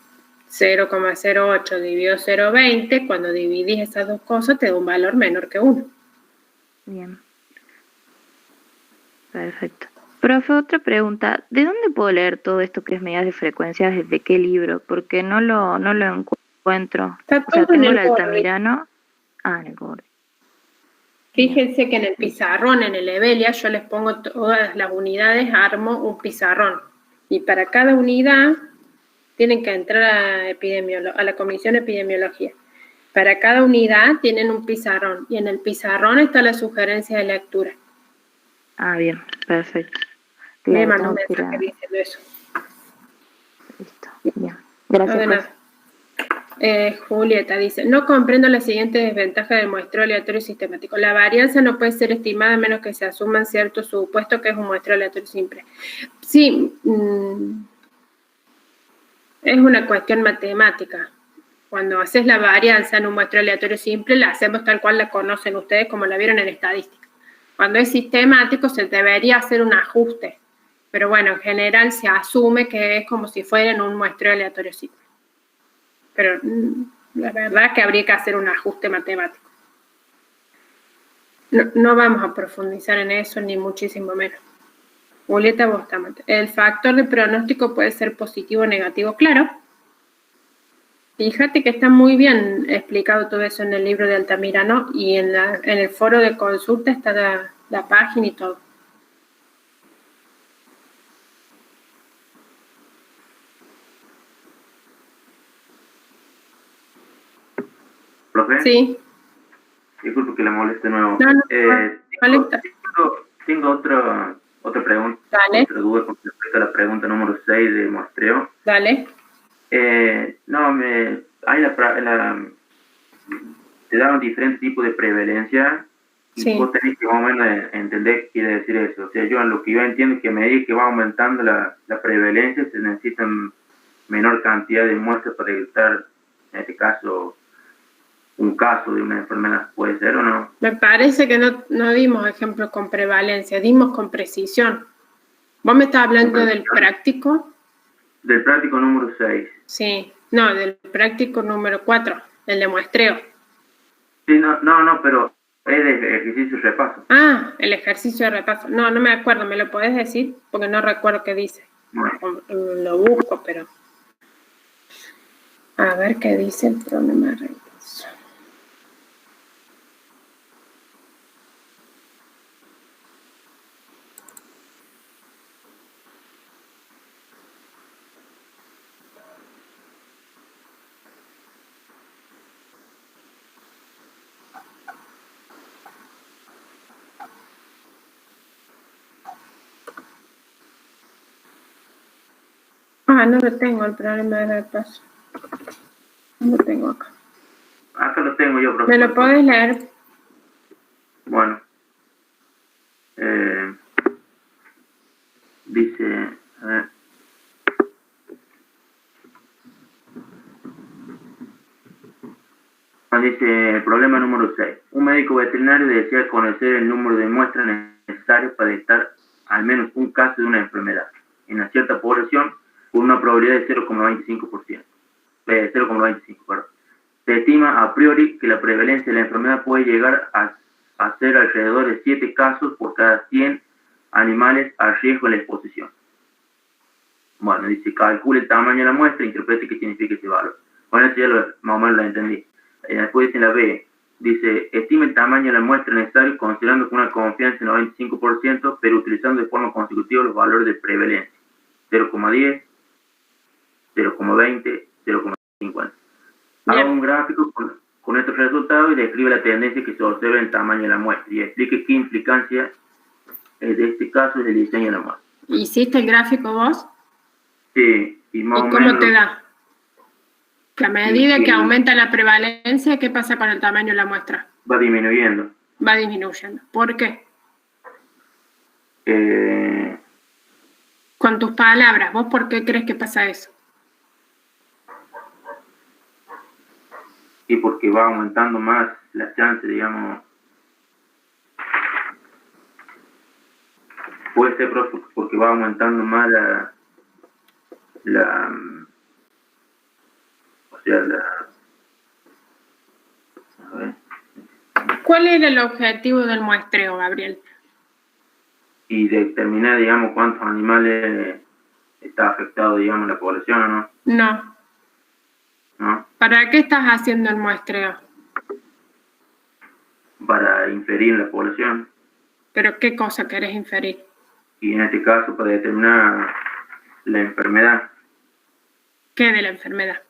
A: 0,08 dividido 0,20, cuando dividís esas dos cosas te da un valor menor que 1.
H: Bien. Perfecto. Profe, otra pregunta. ¿De dónde puedo leer todo esto que es medidas de frecuencias? ¿Desde qué libro? Porque no lo encuentro.
A: Está todo
H: tengo
A: en el
H: el Altamirano. En el borde.
A: Fíjense que en el pizarrón, en el Evelia, yo les pongo todas las unidades, armo un pizarrón. Y para cada unidad tienen que entrar a la comisión de epidemiología. Para cada unidad tienen un pizarrón. Y en el pizarrón está la sugerencia de lectura.
H: Bien, perfecto.
A: Me mandó un mensaje diciendo eso.
H: Listo, bien. Gracias.
A: Julieta dice, no comprendo la siguiente desventaja del muestreo aleatorio sistemático. La varianza no puede ser estimada a menos que se asuman ciertos supuestos que es un muestreo aleatorio simple. Sí, es una cuestión matemática. Cuando haces la varianza en un muestreo aleatorio simple, la hacemos tal cual la conocen ustedes como la vieron en estadística. Cuando es sistemático se debería hacer un ajuste. Pero bueno, en general se asume que es como si fuera en un muestreo aleatorio simple. Pero la verdad es que habría que hacer un ajuste matemático. No vamos a profundizar en eso, ni muchísimo menos. Julieta Bustamante. ¿El factor de pronóstico puede ser positivo o negativo? Claro. Fíjate que está muy bien explicado todo eso en el libro de Altamirano y en el foro de consulta está la página y todo.
B: profe.
A: Sí.
B: Disculpe que la moleste de nuevo.
A: No,
B: tengo otra pregunta.
A: Dale.
B: Otra duda con respecto a la pregunta número 6 de muestreo.
A: Dale.
B: Te daban diferentes tipos de prevalencia y
A: Sí.
B: vos tenés que más o menos entender qué quiere decir eso. O sea, lo que yo entiendo es que a medida que va aumentando la prevalencia se necesitan menor cantidad de muestras para detectar, en este caso, un caso de una enfermedad. ¿Puede ser o no?
A: Me parece que no dimos ejemplos con prevalencia, dimos con precisión. ¿Vos me estás hablando del práctico?
B: Del práctico número 6.
A: Sí, no, del práctico número 4, el de muestreo.
B: Sí, no, pero es de ejercicio y repaso.
A: Ah, el ejercicio de repaso. No me acuerdo, ¿me lo podés decir? Porque no recuerdo qué dice.
B: Bueno.
A: Lo busco, pero... A ver qué dice el problema de repaso. No lo tengo, el problema de repaso. No lo tengo acá.
B: Acá lo tengo yo, profesor.
A: ¿Me lo podés leer?
B: Bueno. Dice... A ver. Dice el problema número 6. Un médico veterinario desea conocer el número de muestras necesarias para detectar al menos un caso de una enfermedad en una cierta población con una probabilidad de 0,25%. 0,25, perdón. Se estima a priori que la prevalencia de la enfermedad puede llegar a ser alrededor de 7 casos por cada 100 animales a riesgo de la exposición. Bueno, dice, calcule el tamaño de la muestra e interprete qué significa ese valor. Bueno, eso ya más o menos lo entendí. Después dice la B, dice, estime el tamaño de la muestra necesario considerando con una confianza de 95%, pero utilizando de forma consecutiva los valores de prevalencia. 0,10, 0,20, 0,50. Haga un gráfico con estos resultados y describe la tendencia que se observa en el tamaño de la muestra y explique qué implicancia de este caso es el diseño de la muestra.
A: ¿Hiciste el gráfico vos?
B: Sí, y más o menos...
A: ¿Y cómo te da? Que a medida que aumenta la prevalencia, ¿qué pasa con el tamaño de la muestra?
B: Va disminuyendo.
A: Va disminuyendo. ¿Por qué? Con tus palabras, ¿vos por qué crees que pasa eso?
B: Sí, porque va aumentando más la chance, digamos. Puede ser porque va aumentando más a ver.
A: ¿Cuál era el objetivo del muestreo, Gabriel?
B: Y determinar, digamos, cuántos animales está afectado, digamos, la población, ¿o no?
A: No.
B: ¿No?
A: ¿Para qué estás haciendo el muestreo?
B: Para inferir la población.
A: ¿Pero qué cosa querés inferir?
B: Y en este caso, para determinar la enfermedad.
A: ¿Qué de la enfermedad?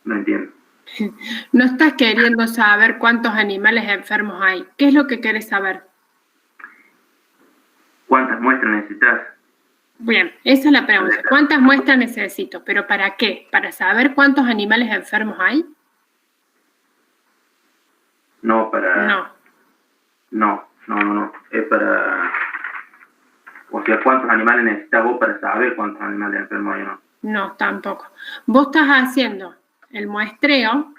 B: No entiendo.
A: No estás queriendo saber cuántos animales enfermos hay. ¿Qué es lo que querés saber?
B: ¿Cuántas muestras necesitas?
A: Bien, esa es la pregunta. ¿Cuántas muestras necesito? ¿Pero para qué? ¿Para saber cuántos animales enfermos hay?
B: No, para...
A: No.
B: No. Es para... O sea, ¿cuántos animales necesitas vos para saber cuántos animales enfermos hay o no?
A: No, tampoco. Vos estás haciendo el muestreo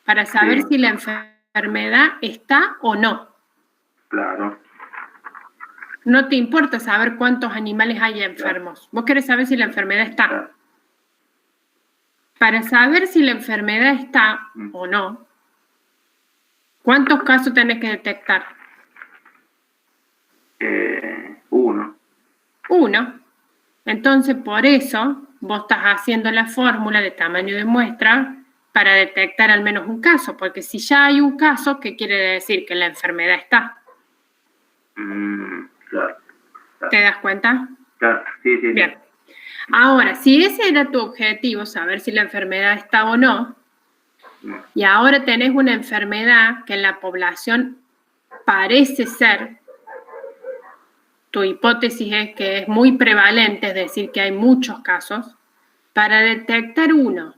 A: para saber si la enfermedad está o no.
B: Claro.
A: No te importa saber cuántos animales hay enfermos. Vos querés saber si la enfermedad está.
B: Claro.
A: Para saber si la enfermedad está o no, ¿cuántos casos tenés que detectar?
B: 1.
A: 1. Entonces, por eso, vos estás haciendo la fórmula de tamaño de muestra para detectar al menos un caso, porque si ya hay un caso, ¿qué quiere decir? Que la enfermedad está.
B: Claro.
A: ¿Te das cuenta?
B: Claro, sí.
A: Bien. Ahora, si ese era tu objetivo, saber si la enfermedad está o no, Y ahora tenés una enfermedad que en la población parece ser, tu hipótesis es que es muy prevalente, es decir, que hay muchos casos. Para detectar uno,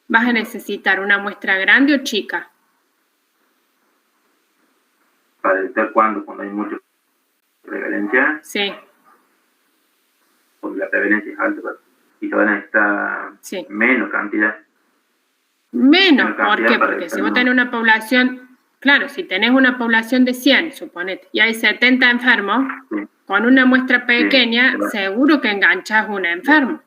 A: ¿vas a necesitar una muestra grande o chica?
B: ¿Para detectar cuándo? Cuando hay mucha prevalencia.
A: Sí.
B: Cuando la prevalencia es alta, y te van a necesitar menos cantidad.
A: Menos, ¿por qué? Porque si vos tenés una población, claro, si tenés una población de 100, suponete, y hay 70 enfermos, con una muestra pequeña, seguro que enganchás un enfermo.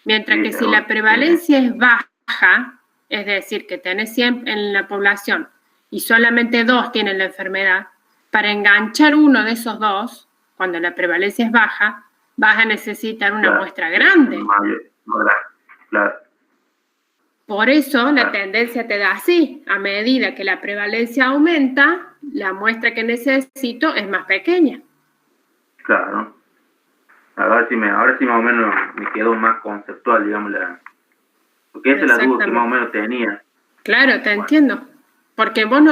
A: Mientras que si la prevalencia es baja, es decir, que tenés 100 en la población y solamente 2 tienen la enfermedad, para enganchar uno de esos 2, cuando la prevalencia es baja, vas a necesitar una muestra grande.
B: Claro.
A: Por eso la tendencia te da así. A medida que la prevalencia aumenta, la muestra que necesito es más pequeña.
B: Claro. Ahora sí más o menos me quedó más conceptual, digamos, porque esa es la duda que más o menos tenía.
A: Claro, te entiendo. Porque vos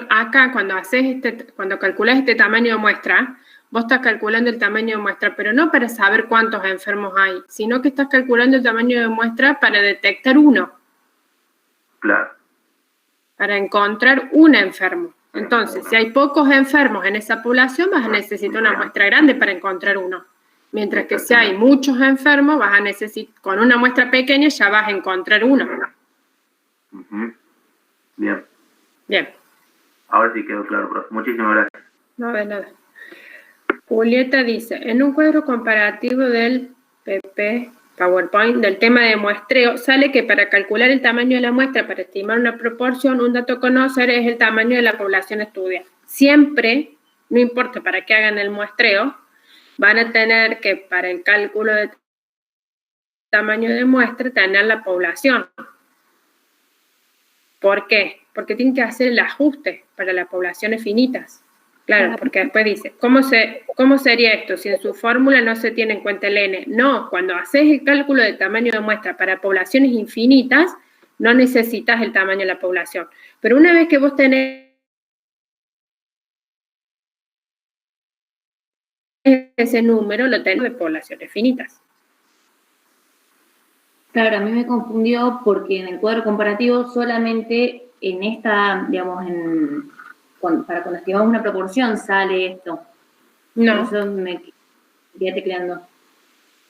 A: acá cuando calculás este tamaño de muestra, vos estás calculando el tamaño de muestra, pero no para saber cuántos enfermos hay, sino que estás calculando el tamaño de muestra para detectar uno.
B: Claro.
A: Para encontrar un enfermo. Entonces, si hay pocos enfermos en esa población, vas a necesitar una muestra grande para encontrar uno. Mientras que si hay muchos enfermos, vas a necesitar, con una muestra pequeña ya vas a encontrar uno.
B: Bien.
A: Bien.
B: Ahora sí quedó claro, profe. Muchísimas gracias.
A: No, de nada. Julieta dice, en un cuadro comparativo del PowerPoint del tema de muestreo, sale que para calcular el tamaño de la muestra, para estimar una proporción, un dato a conocer es el tamaño de la población estudiada. Siempre, no importa para qué hagan el muestreo, van a tener que, para el cálculo de tamaño de muestra, tener la población. ¿Por qué? Porque tienen que hacer el ajuste para las poblaciones finitas. Claro, porque después dice, ¿cómo sería esto si en su fórmula no se tiene en cuenta el N? No, cuando haces el cálculo de tamaño de muestra para poblaciones infinitas, no necesitas el tamaño de la población. Pero una vez que vos tenés ese número, lo tenés de poblaciones finitas.
D: Claro, a mí me confundió porque en el cuadro comparativo solamente en esta, digamos, para cuando estimamos una proporción sale esto.
A: No.
D: Por eso me quedé tecleando.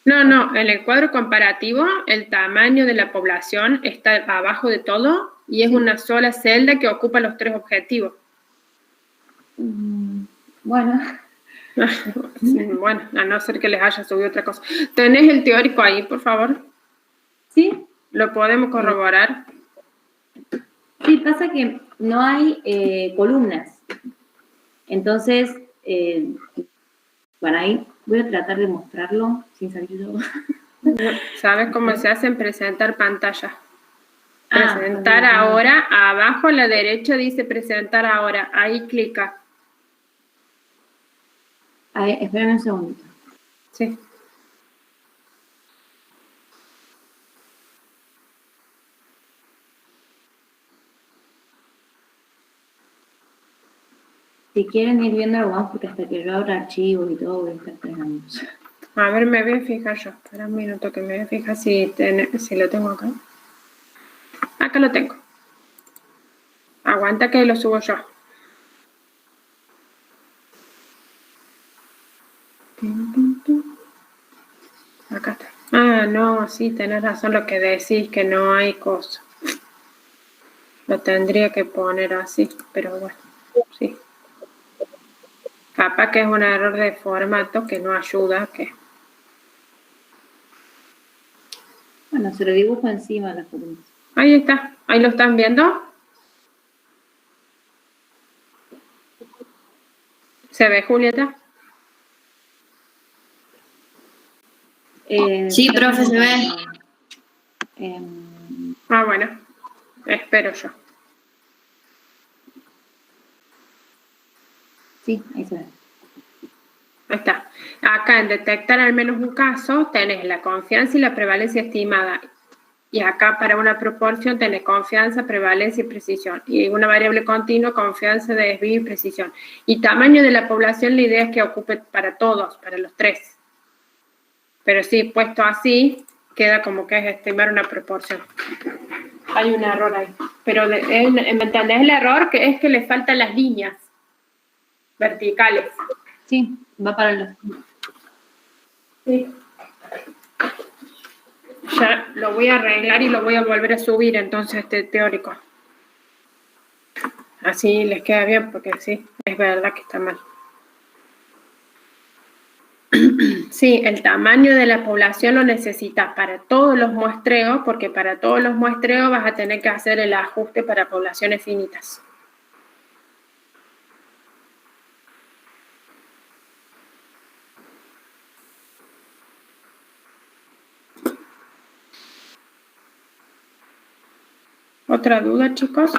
A: No, en el cuadro comparativo el tamaño de la población está abajo de todo y es una sola celda que ocupa los 3 objetivos.
D: Bueno.
A: Bueno, a no ser que les haya subido otra cosa. ¿Tenés el teórico ahí, por favor?
D: Sí.
A: ¿Lo podemos corroborar?
D: Sí, pasa que no hay columnas. Entonces, bueno, ahí voy a tratar de mostrarlo sin salir yo.
A: ¿Sabes cómo se hace en presentar pantalla? Presentar ahora, abajo a la derecha dice presentar ahora, ahí clica.
D: Ahí, espérame un segundito.
A: Sí.
D: Si quieren ir viendo algo más, porque hasta que yo abra archivos y todo, voy a estar 3 años.
A: A ver, me voy a fijar yo. Espera un minuto que me voy a fijar si lo tengo acá. Acá lo tengo. Aguanta que lo subo yo. Acá está. Ah, no, sí, tenés razón lo que decís, que no hay cosa. Lo tendría que poner así, pero bueno, sí. Capaz que es un error de formato que no ayuda, que...
D: Bueno, se lo dibujo encima de las columnas.
A: Ahí está, ahí lo están viendo. ¿Se ve, Julieta?
F: Sí, profe, se ve.
A: Ah, bueno, espero yo.
D: Sí, ahí se ve.
A: Ahí está. Acá en detectar al menos un caso tenés la confianza y la prevalencia estimada. Y acá para una proporción tenés confianza, prevalencia y precisión. Y una variable continua, confianza, desvío y precisión. Y tamaño de la población, la idea es que ocupe para todos, para los tres. Pero sí, puesto así, queda como que es estimar una proporción. Hay un error ahí. Pero ¿me entendés el error? Que es que le faltan las líneas verticales.
D: Sí, va para los...
A: Sí. Ya lo voy a arreglar y lo voy a volver a subir entonces este teórico. Así les queda bien porque sí, es verdad que está mal. Sí, el tamaño de la población lo necesitas para todos los muestreos, porque para todos los muestreos vas a tener que hacer el ajuste para poblaciones finitas. ¿Otra duda, chicos?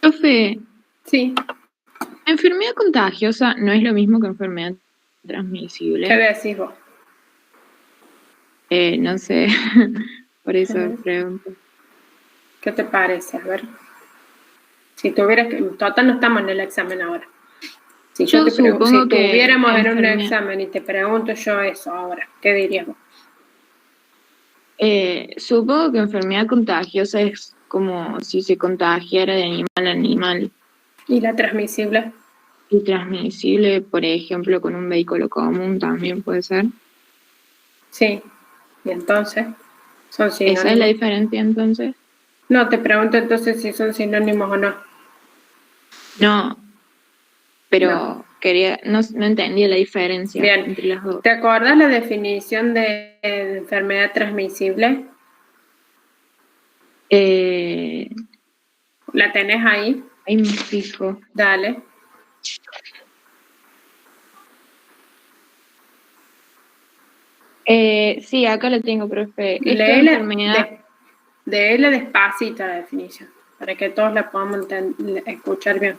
F: Profe,
A: Sí.
F: enfermedad contagiosa no es lo mismo que enfermedad transmisible.
A: ¿Qué decís vos?
F: No sé, por eso pregunto.
A: ¿Qué te parece? A ver. Si tuvieras que... Total, no estamos en el examen ahora. Si yo te pregunto, si estuviéramos en un examen y te pregunto yo eso ahora, ¿qué dirías vos?
F: Supongo que enfermedad contagiosa es como si se contagiara de animal a animal.
A: ¿Y la transmisible?
F: Y transmisible, por ejemplo, con un vehículo común también puede ser.
A: Sí. Y entonces, ¿son sinónimos?
F: ¿Esa es la diferencia entonces?
A: No, te pregunto entonces si son sinónimos o no.
F: No, pero no entendía la diferencia entre las dos.
A: ¿Te acuerdas la definición de enfermedad transmisible? ¿La tenés ahí?
F: Ahí me fijo.
A: Dale.
F: Sí, acá la tengo, profe.
A: Léela despacito la definición, para que todos la podamos escuchar bien.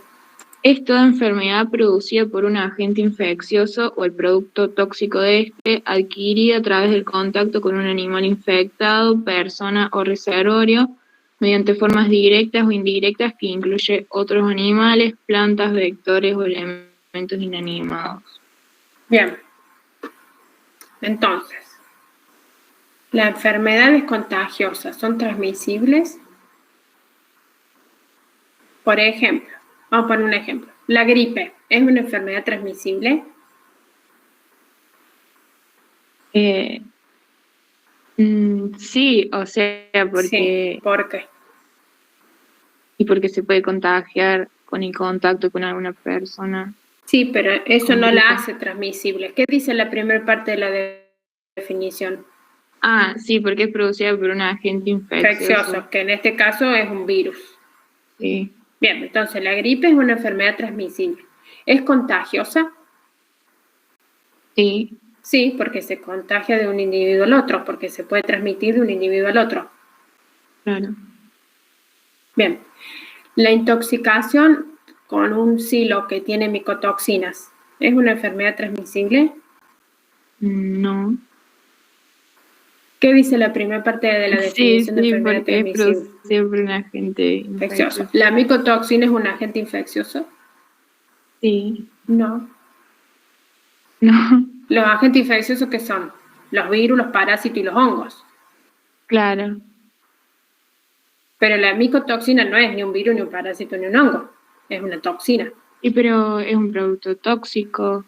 F: Es toda enfermedad producida por un agente infeccioso o el producto tóxico de este, adquirida a través del contacto con un animal infectado, persona o reservorio, mediante formas directas o indirectas que incluye otros animales, plantas, vectores o elementos inanimados.
A: Bien. Entonces, ¿las enfermedades contagiosas son transmisibles? Por ejemplo, vamos a poner un ejemplo. ¿La gripe es una enfermedad transmisible?
F: Sí, o sea, porque...
A: Sí, ¿por qué?
F: Y porque se puede contagiar con el contacto con alguna persona.
A: Sí, pero eso no la hace transmisible. ¿Qué dice la primera parte de la definición?
F: Ah, sí, porque es producida por un agente infeccioso.
A: Que en este caso es un virus.
F: Sí.
A: Bien, entonces la gripe es una enfermedad transmisible. ¿Es contagiosa?
F: Sí.
A: Sí, porque se contagia de un individuo al otro, porque se puede transmitir de un individuo al otro.
F: Claro.
A: Bien, la intoxicación con un silo que tiene micotoxinas, ¿es una enfermedad transmisible?
F: No.
A: ¿Qué dice la primera parte de la definición de enfermedad transmisible?
F: Sí, siempre un agente infeccioso.
A: ¿La micotoxina es un agente infeccioso?
F: Sí.
A: No.
F: No.
A: ¿Los agentes infecciosos qué son? Los virus, los parásitos y los hongos.
F: Claro.
A: Pero la micotoxina no es ni un virus, ni un parásito, ni un hongo. Es una toxina.
F: Pero es un producto tóxico.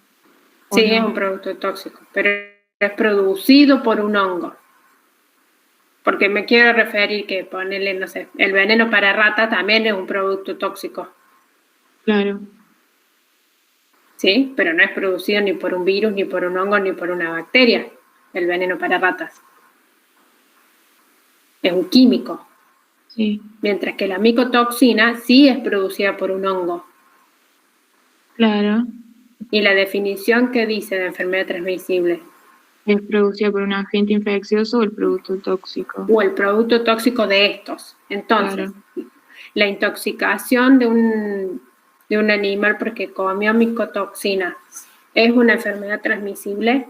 A: Sí, es un producto tóxico, pero es producido por un hongo. Porque me quiero referir que ponerle, no sé, el veneno para rata también es un producto tóxico.
F: Claro.
A: Sí, pero no es producido ni por un virus, ni por un hongo, ni por una bacteria, el veneno para ratas. Es un químico.
F: Sí.
A: Mientras que la micotoxina sí es producida por un hongo.
F: Claro.
A: ¿Y la definición que dice de enfermedad transmisible?
F: Es producida por un agente infeccioso o el producto tóxico.
A: O el producto tóxico de estos. Entonces, claro, la intoxicación de de un animal porque comió micotoxinas, ¿es una enfermedad transmisible?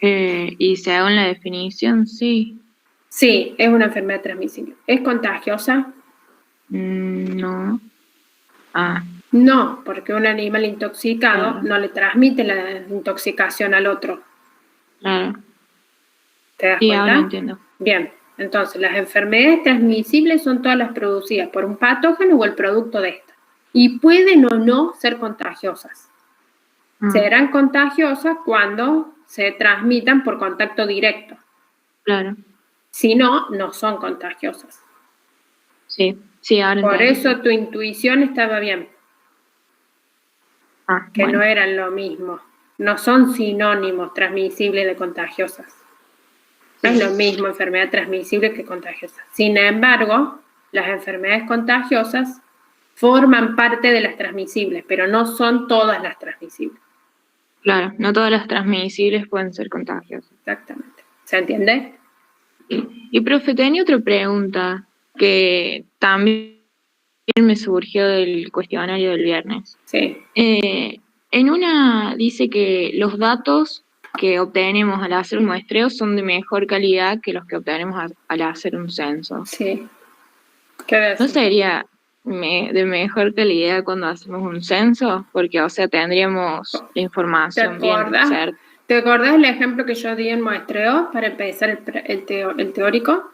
F: Y según la definición, sí.
A: Sí, es una enfermedad transmisible. ¿Es contagiosa?
F: No.
A: No, porque un animal intoxicado
F: Claro.
A: no le transmite la intoxicación al otro.
F: Claro.
A: ¿Te das
F: Sí,
A: cuenta?
F: ahora entiendo.
A: Bien, entonces las enfermedades transmisibles son todas las producidas por un patógeno o el producto de esta. Y pueden o no ser contagiosas. Serán contagiosas cuando se transmitan por contacto directo.
F: Claro.
A: Si no, no son contagiosas.
F: Sí, ahora
A: Por
F: entiendo.
A: eso tu intuición estaba bien. Que
F: bueno.
A: no eran lo mismo. No son sinónimos transmisibles de contagiosas. No es lo mismo enfermedad transmisible que contagiosa. Sin embargo, las enfermedades contagiosas forman parte de las transmisibles, pero no son todas las transmisibles.
F: Claro, no todas las transmisibles pueden ser contagiosas.
A: Exactamente. ¿Se entiende?
F: Y profe, tenía otra pregunta que también me surgió del cuestionario del viernes.
A: Sí.
F: En una dice que los datos que obtenemos al hacer un muestreo son de mejor calidad que los que obtenemos al hacer un censo.
A: Sí. ¿Qué ves?
F: ¿No sería de mejor calidad cuando hacemos un censo? Porque, o sea, tendríamos la información bien certa.
A: ¿Te acordás el ejemplo que yo di en muestreo para empezar el teórico?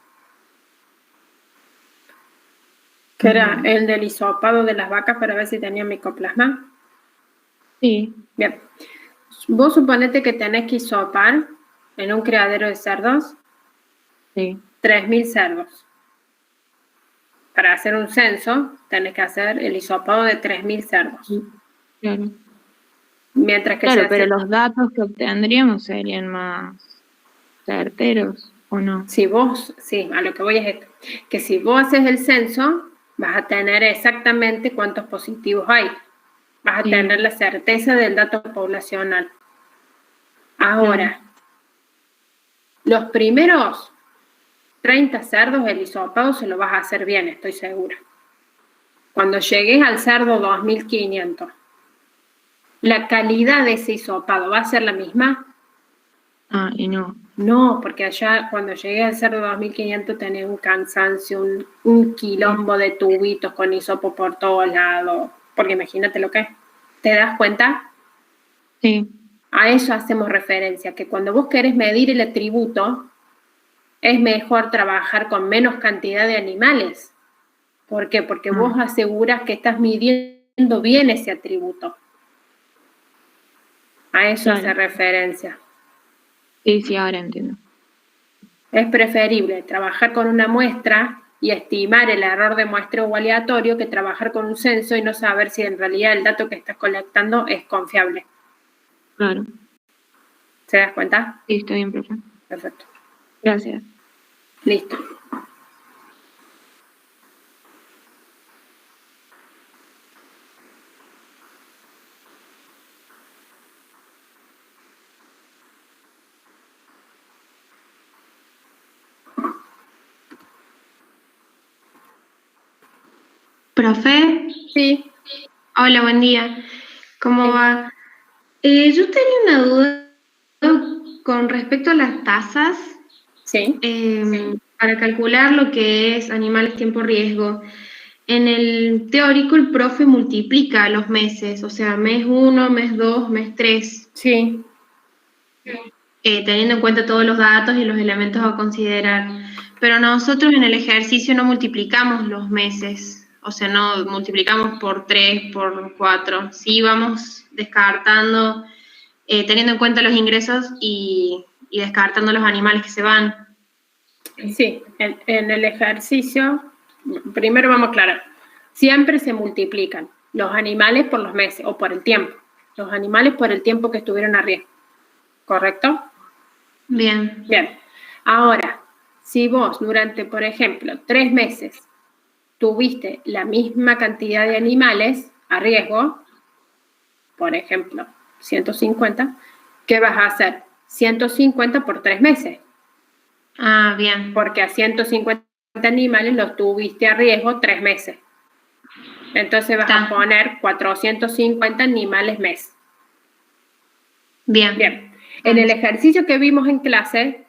A: Que era el del hisopado de las vacas para ver si tenían micoplasma.
F: Sí.
A: Bien. Vos suponete que tenés que hisopar en un criadero de cerdos.
F: Sí.
A: 3.000 cerdos. Para hacer un censo, tenés que hacer el hisopado de 3.000 cerdos.
F: Claro.
A: Mientras que
F: claro, pero los datos que obtendríamos serían más certeros, ¿o no?
A: Sí, a lo que voy es esto. Que si vos haces el censo, vas a tener exactamente cuántos positivos hay. Vas a tener la certeza del dato poblacional. Ahora, los primeros 30 cerdos, el hisopado se lo vas a hacer bien, estoy segura. Cuando llegues al cerdo 2500, ¿la calidad de ese hisopado va a ser la misma?
F: Y no.
A: No, porque allá cuando llegué al cerdo 2500 tenés un cansancio, un quilombo de tubitos con hisopo por todos lados. Porque imagínate lo que es. ¿Te das cuenta?
F: Sí.
A: A eso hacemos referencia, que cuando vos querés medir el atributo, es mejor trabajar con menos cantidad de animales. ¿Por qué? Porque vos aseguras que estás midiendo bien ese atributo. A eso hace referencia.
F: Sí, ahora entiendo.
A: Es preferible trabajar con una muestra y estimar el error de muestreo aleatorio que trabajar con un censo y no saber si en realidad el dato que estás colectando es confiable.
F: Claro.
A: ¿Se das cuenta?
F: Sí, está bien, profe.
A: Perfecto.
F: Gracias.
A: Listo.
I: ¿Profe?
A: Sí.
I: Hola, buen día. ¿Cómo va? Yo tenía una duda con respecto a las tasas.
A: Sí.
I: Para calcular lo que es animales tiempo riesgo. En el teórico el profe multiplica los meses, o sea, mes 1, mes 2, mes 3.
A: Sí.
I: Teniendo en cuenta todos los datos y los elementos a considerar. Pero nosotros en el ejercicio no multiplicamos los meses. O sea, no multiplicamos por 3, por 4. Sí vamos descartando, teniendo en cuenta los ingresos y descartando los animales que se van.
A: Sí, en el ejercicio, primero vamos a aclarar, siempre se multiplican los animales por los meses o por el tiempo. Los animales por el tiempo que estuvieron a riesgo. ¿Correcto?
I: Bien.
A: Bien. Ahora, si vos durante, por ejemplo, 3 meses tuviste la misma cantidad de animales a riesgo, por ejemplo, 150, ¿qué vas a hacer? 150 por 3 meses.
I: Bien.
A: Porque a 150 animales los tuviste a riesgo 3 meses. Entonces vas a poner 450 animales mes.
I: Bien.
A: Bien. En el ejercicio que vimos en clase,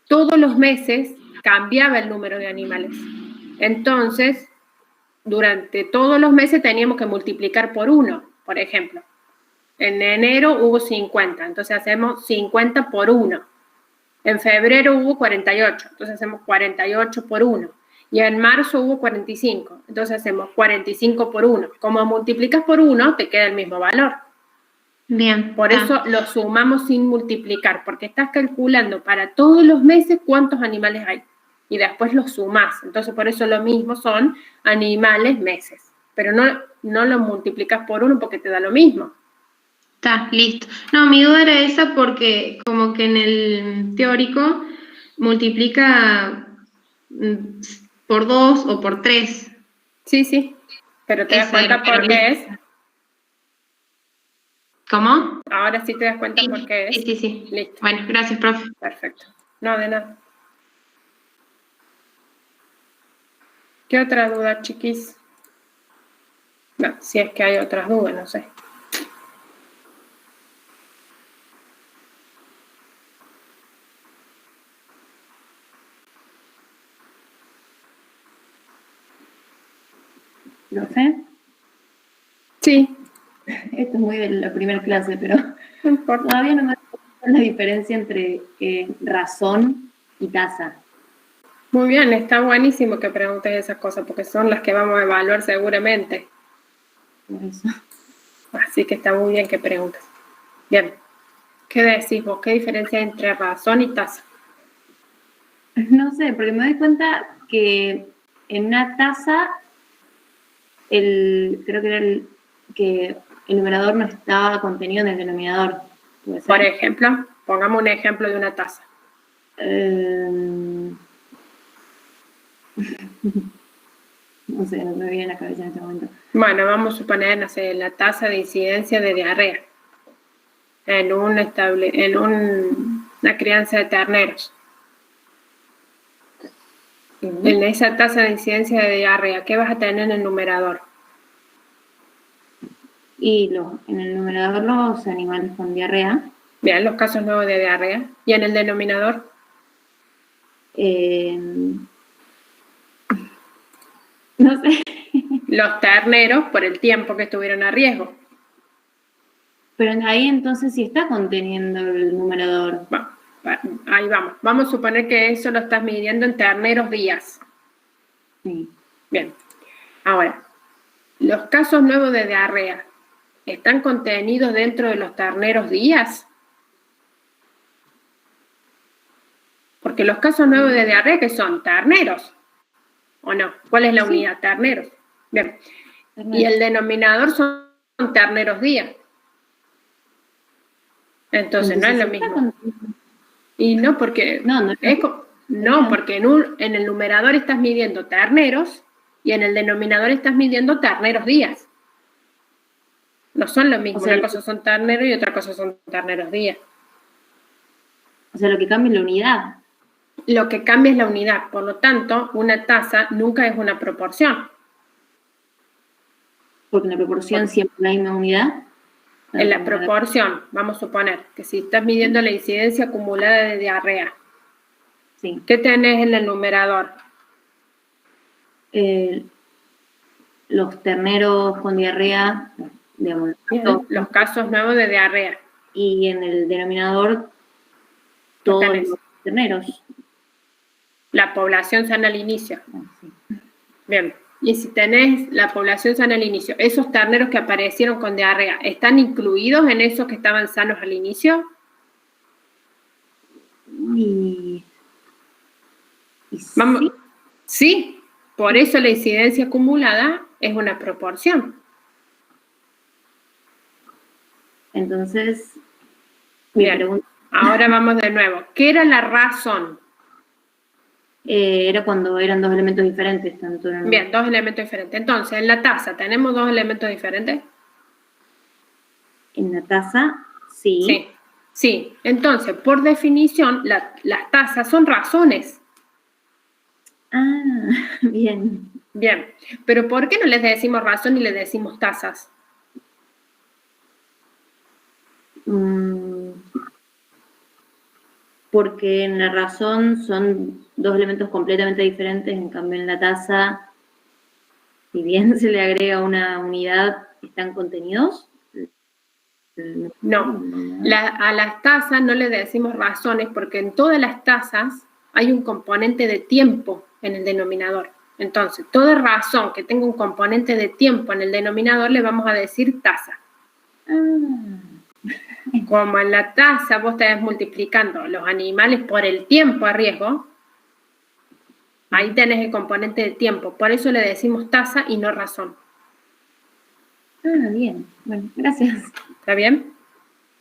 A: todos los meses cambiaba el número de animales. Entonces, durante todos los meses teníamos que multiplicar por 1, por ejemplo. En enero hubo 50, entonces hacemos 50 por 1. En febrero hubo 48, entonces hacemos 48 por 1. Y en marzo hubo 45, entonces hacemos 45 por 1. Como multiplicas por 1, te queda el mismo valor.
I: Bien.
A: Por eso lo sumamos sin multiplicar, porque estás calculando para todos los meses cuántos animales hay. Y después los sumás. Entonces, por eso lo mismo son animales meses. Pero no lo multiplicas por 1 porque te da lo mismo.
I: Está, listo. No, mi duda era esa porque como que en el teórico multiplica por 2 o por 3.
A: Sí. Pero te das cuenta por qué es.
I: ¿Cómo?
A: Ahora sí te das cuenta por qué es.
I: Sí.
A: Listo.
I: Bueno, gracias, profe.
A: Perfecto. No, de nada. ¿Qué otra duda, chiquis? No, si es que hay otras dudas, no sé.
D: ¿Profe?
A: Sí.
D: Esto es muy de la primera clase, pero todavía no me doy la diferencia entre razón y tasa.
A: Muy bien, está buenísimo que preguntes esas cosas, porque son las que vamos a evaluar seguramente.
D: Por eso.
A: Así que está muy bien que preguntes. Bien. ¿Qué decís vos? ¿Qué diferencia hay entre razón y tasa?
D: No sé, porque me doy cuenta que en una tasa, creo que el numerador no estaba contenido en el denominador.
A: Por ejemplo, pongamos un ejemplo de una tasa.
D: No sé, no me viene a la cabeza en este momento.
A: Bueno, vamos a suponer, no sé, la tasa de incidencia de diarrea en una crianza de terneros. En esa tasa de incidencia de diarrea, ¿qué vas a tener en el numerador?
D: Y en el numerador los animales con diarrea.
A: Bien, los casos nuevos de diarrea. ¿Y en el denominador?
D: No sé.
A: Los terneros por el tiempo que estuvieron a riesgo.
D: Pero ahí entonces sí está conteniendo el numerador.
A: Ahí vamos. Vamos a suponer que eso lo estás midiendo en terneros días.
D: Sí.
A: Bien. Ahora, los casos nuevos de diarrea, ¿están contenidos dentro de los terneros días? Porque los casos nuevos de diarrea, ¿qué son? ¿Terneros? ¿O no? ¿Cuál es la unidad? Terneros. Bien. Y el denominador son terneros días. Entonces no es lo mismo. Y no, porque porque en el numerador estás midiendo terneros y en el denominador estás midiendo terneros días. No son lo mismo. Una cosa son terneros y otra cosa son terneros días.
D: O sea, lo que cambia es la unidad.
A: Lo que cambia es la unidad. Por lo tanto, una tasa nunca es una proporción.
D: Porque en la proporción siempre hay una unidad.
A: En la proporción, vamos a suponer que si estás midiendo la incidencia acumulada de diarrea,
D: sí.
A: ¿Qué tenés en el numerador?
D: Los terneros con diarrea, digamos,
A: los casos nuevos de diarrea.
D: Y en el denominador, todos los terneros.
A: La población sana al inicio.
D: Sí.
A: Bien. Y si tenés la población sana al inicio, esos terneros que aparecieron con diarrea, ¿están incluidos en esos que estaban sanos al inicio? Vamos. Sí, por eso la incidencia acumulada es una proporción.
D: Entonces,
A: bien, ahora vamos de nuevo. ¿Qué era la razón?
D: Era cuando eran dos elementos diferentes.
A: Bien, dos elementos diferentes. Entonces, en la tasa, ¿tenemos dos elementos diferentes?
D: En la tasa, sí.
A: Sí. Entonces, por definición, las tasas son razones.
D: Ah, bien.
A: Bien, pero ¿por qué no les decimos razón y les decimos tasas?
D: Porque en la razón son dos elementos completamente diferentes, en cambio en la tasa, si bien se le agrega una unidad, ¿están contenidos?
A: No, a las tasas no le decimos razones porque en todas las tasas hay un componente de tiempo en el denominador. Entonces, toda razón que tenga un componente de tiempo en el denominador le vamos a decir tasa. Como en la tasa vos estás multiplicando los animales por el tiempo a riesgo, ahí tenés el componente de tiempo. Por eso le decimos tasa y no razón.
D: Bien. Bueno, gracias.
A: ¿Está bien?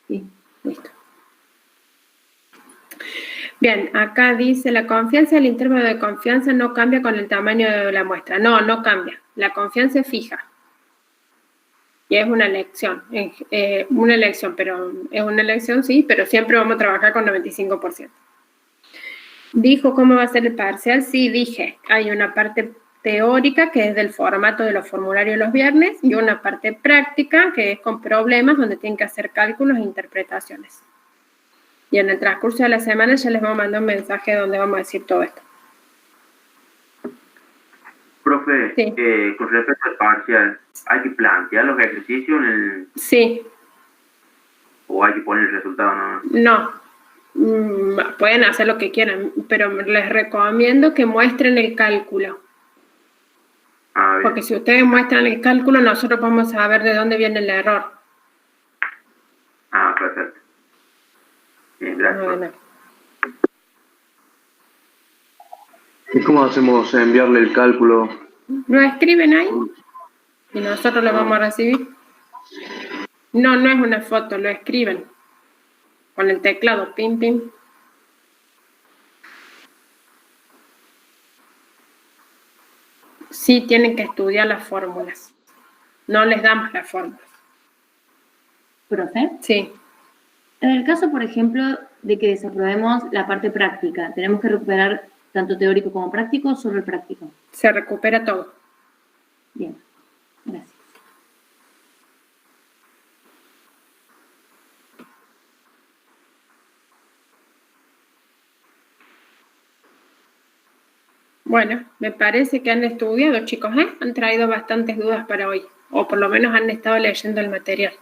D: Sí.
A: Listo. Bien, acá dice, la confianza, el intervalo de confianza no cambia con el tamaño de la muestra. No, no cambia. La confianza es fija. Y es una elección, pero es una elección, sí, pero siempre vamos a trabajar con 95%. ¿Dijo cómo va a ser el parcial? Sí, dije. Hay una parte teórica, que es del formato de los formularios los viernes, y una parte práctica, que es con problemas, donde tienen que hacer cálculos e interpretaciones. Y en el transcurso de la semana ya les vamos a mandar un mensaje donde vamos a decir todo esto.
B: Profe,
A: sí.
B: Con respecto al parcial, ¿hay que plantear los ejercicios en el...?
A: Sí.
B: ¿O hay que poner el resultado nomás?
A: No. Pueden hacer lo que quieran, pero les recomiendo que muestren el cálculo. Porque si ustedes muestran el cálculo, nosotros vamos a ver de dónde viene el error.
B: Perfecto. Bien, gracias.
A: No.
G: ¿Y cómo hacemos enviarle el cálculo?
A: ¿Lo escriben ahí? Y nosotros lo vamos a recibir. No, no es una foto, lo escriben. Con el teclado, pim, pim. Sí, tienen que estudiar las fórmulas. No les damos las fórmulas.
D: ¿Profe?
A: Sí.
D: En el caso, por ejemplo, de que desaprobemos la parte práctica, ¿tenemos que recuperar tanto teórico como práctico o solo el práctico?
A: Se recupera todo.
D: Bien, gracias.
A: Bueno, me parece que han estudiado, chicos, ¿eh? Han traído bastantes dudas para hoy, o por lo menos han estado leyendo el material.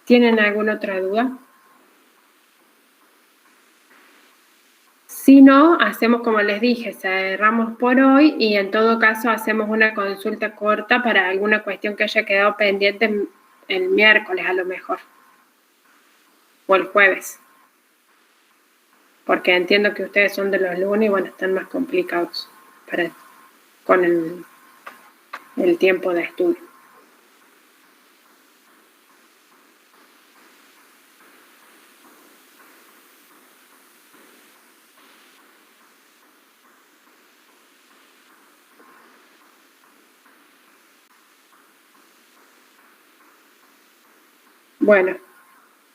A: ¿Tienen alguna otra duda? Si no, hacemos como les dije, cerramos por hoy y en todo caso hacemos una consulta corta para alguna cuestión que haya quedado pendiente el miércoles a lo mejor, o el jueves. Porque entiendo que ustedes son de los lunes y bueno, están más complicados con el tiempo de estudio. Bueno,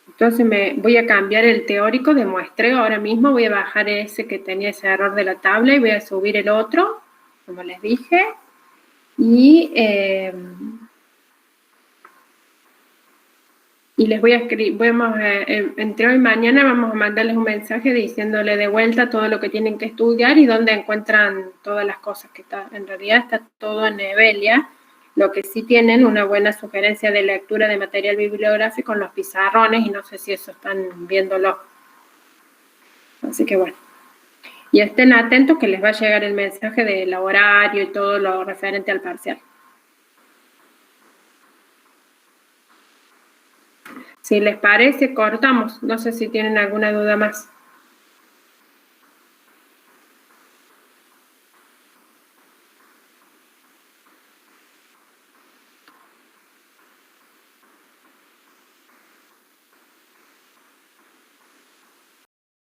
A: entonces me voy a cambiar el teórico de muestreo ahora mismo, voy a bajar ese que tenía ese error de la tabla y voy a subir el otro, como les dije, y les voy a escribir, entre hoy y mañana vamos a mandarles un mensaje diciéndole de vuelta todo lo que tienen que estudiar y dónde encuentran todas las cosas que está, en realidad está todo en Evelia. Lo que sí tienen una buena sugerencia de lectura de material bibliográfico en los pizarrones y no sé si eso están viéndolo. Así que bueno. Y estén atentos que les va a llegar el mensaje del horario y todo lo referente al parcial. Si les parece, cortamos. No sé si tienen alguna duda más.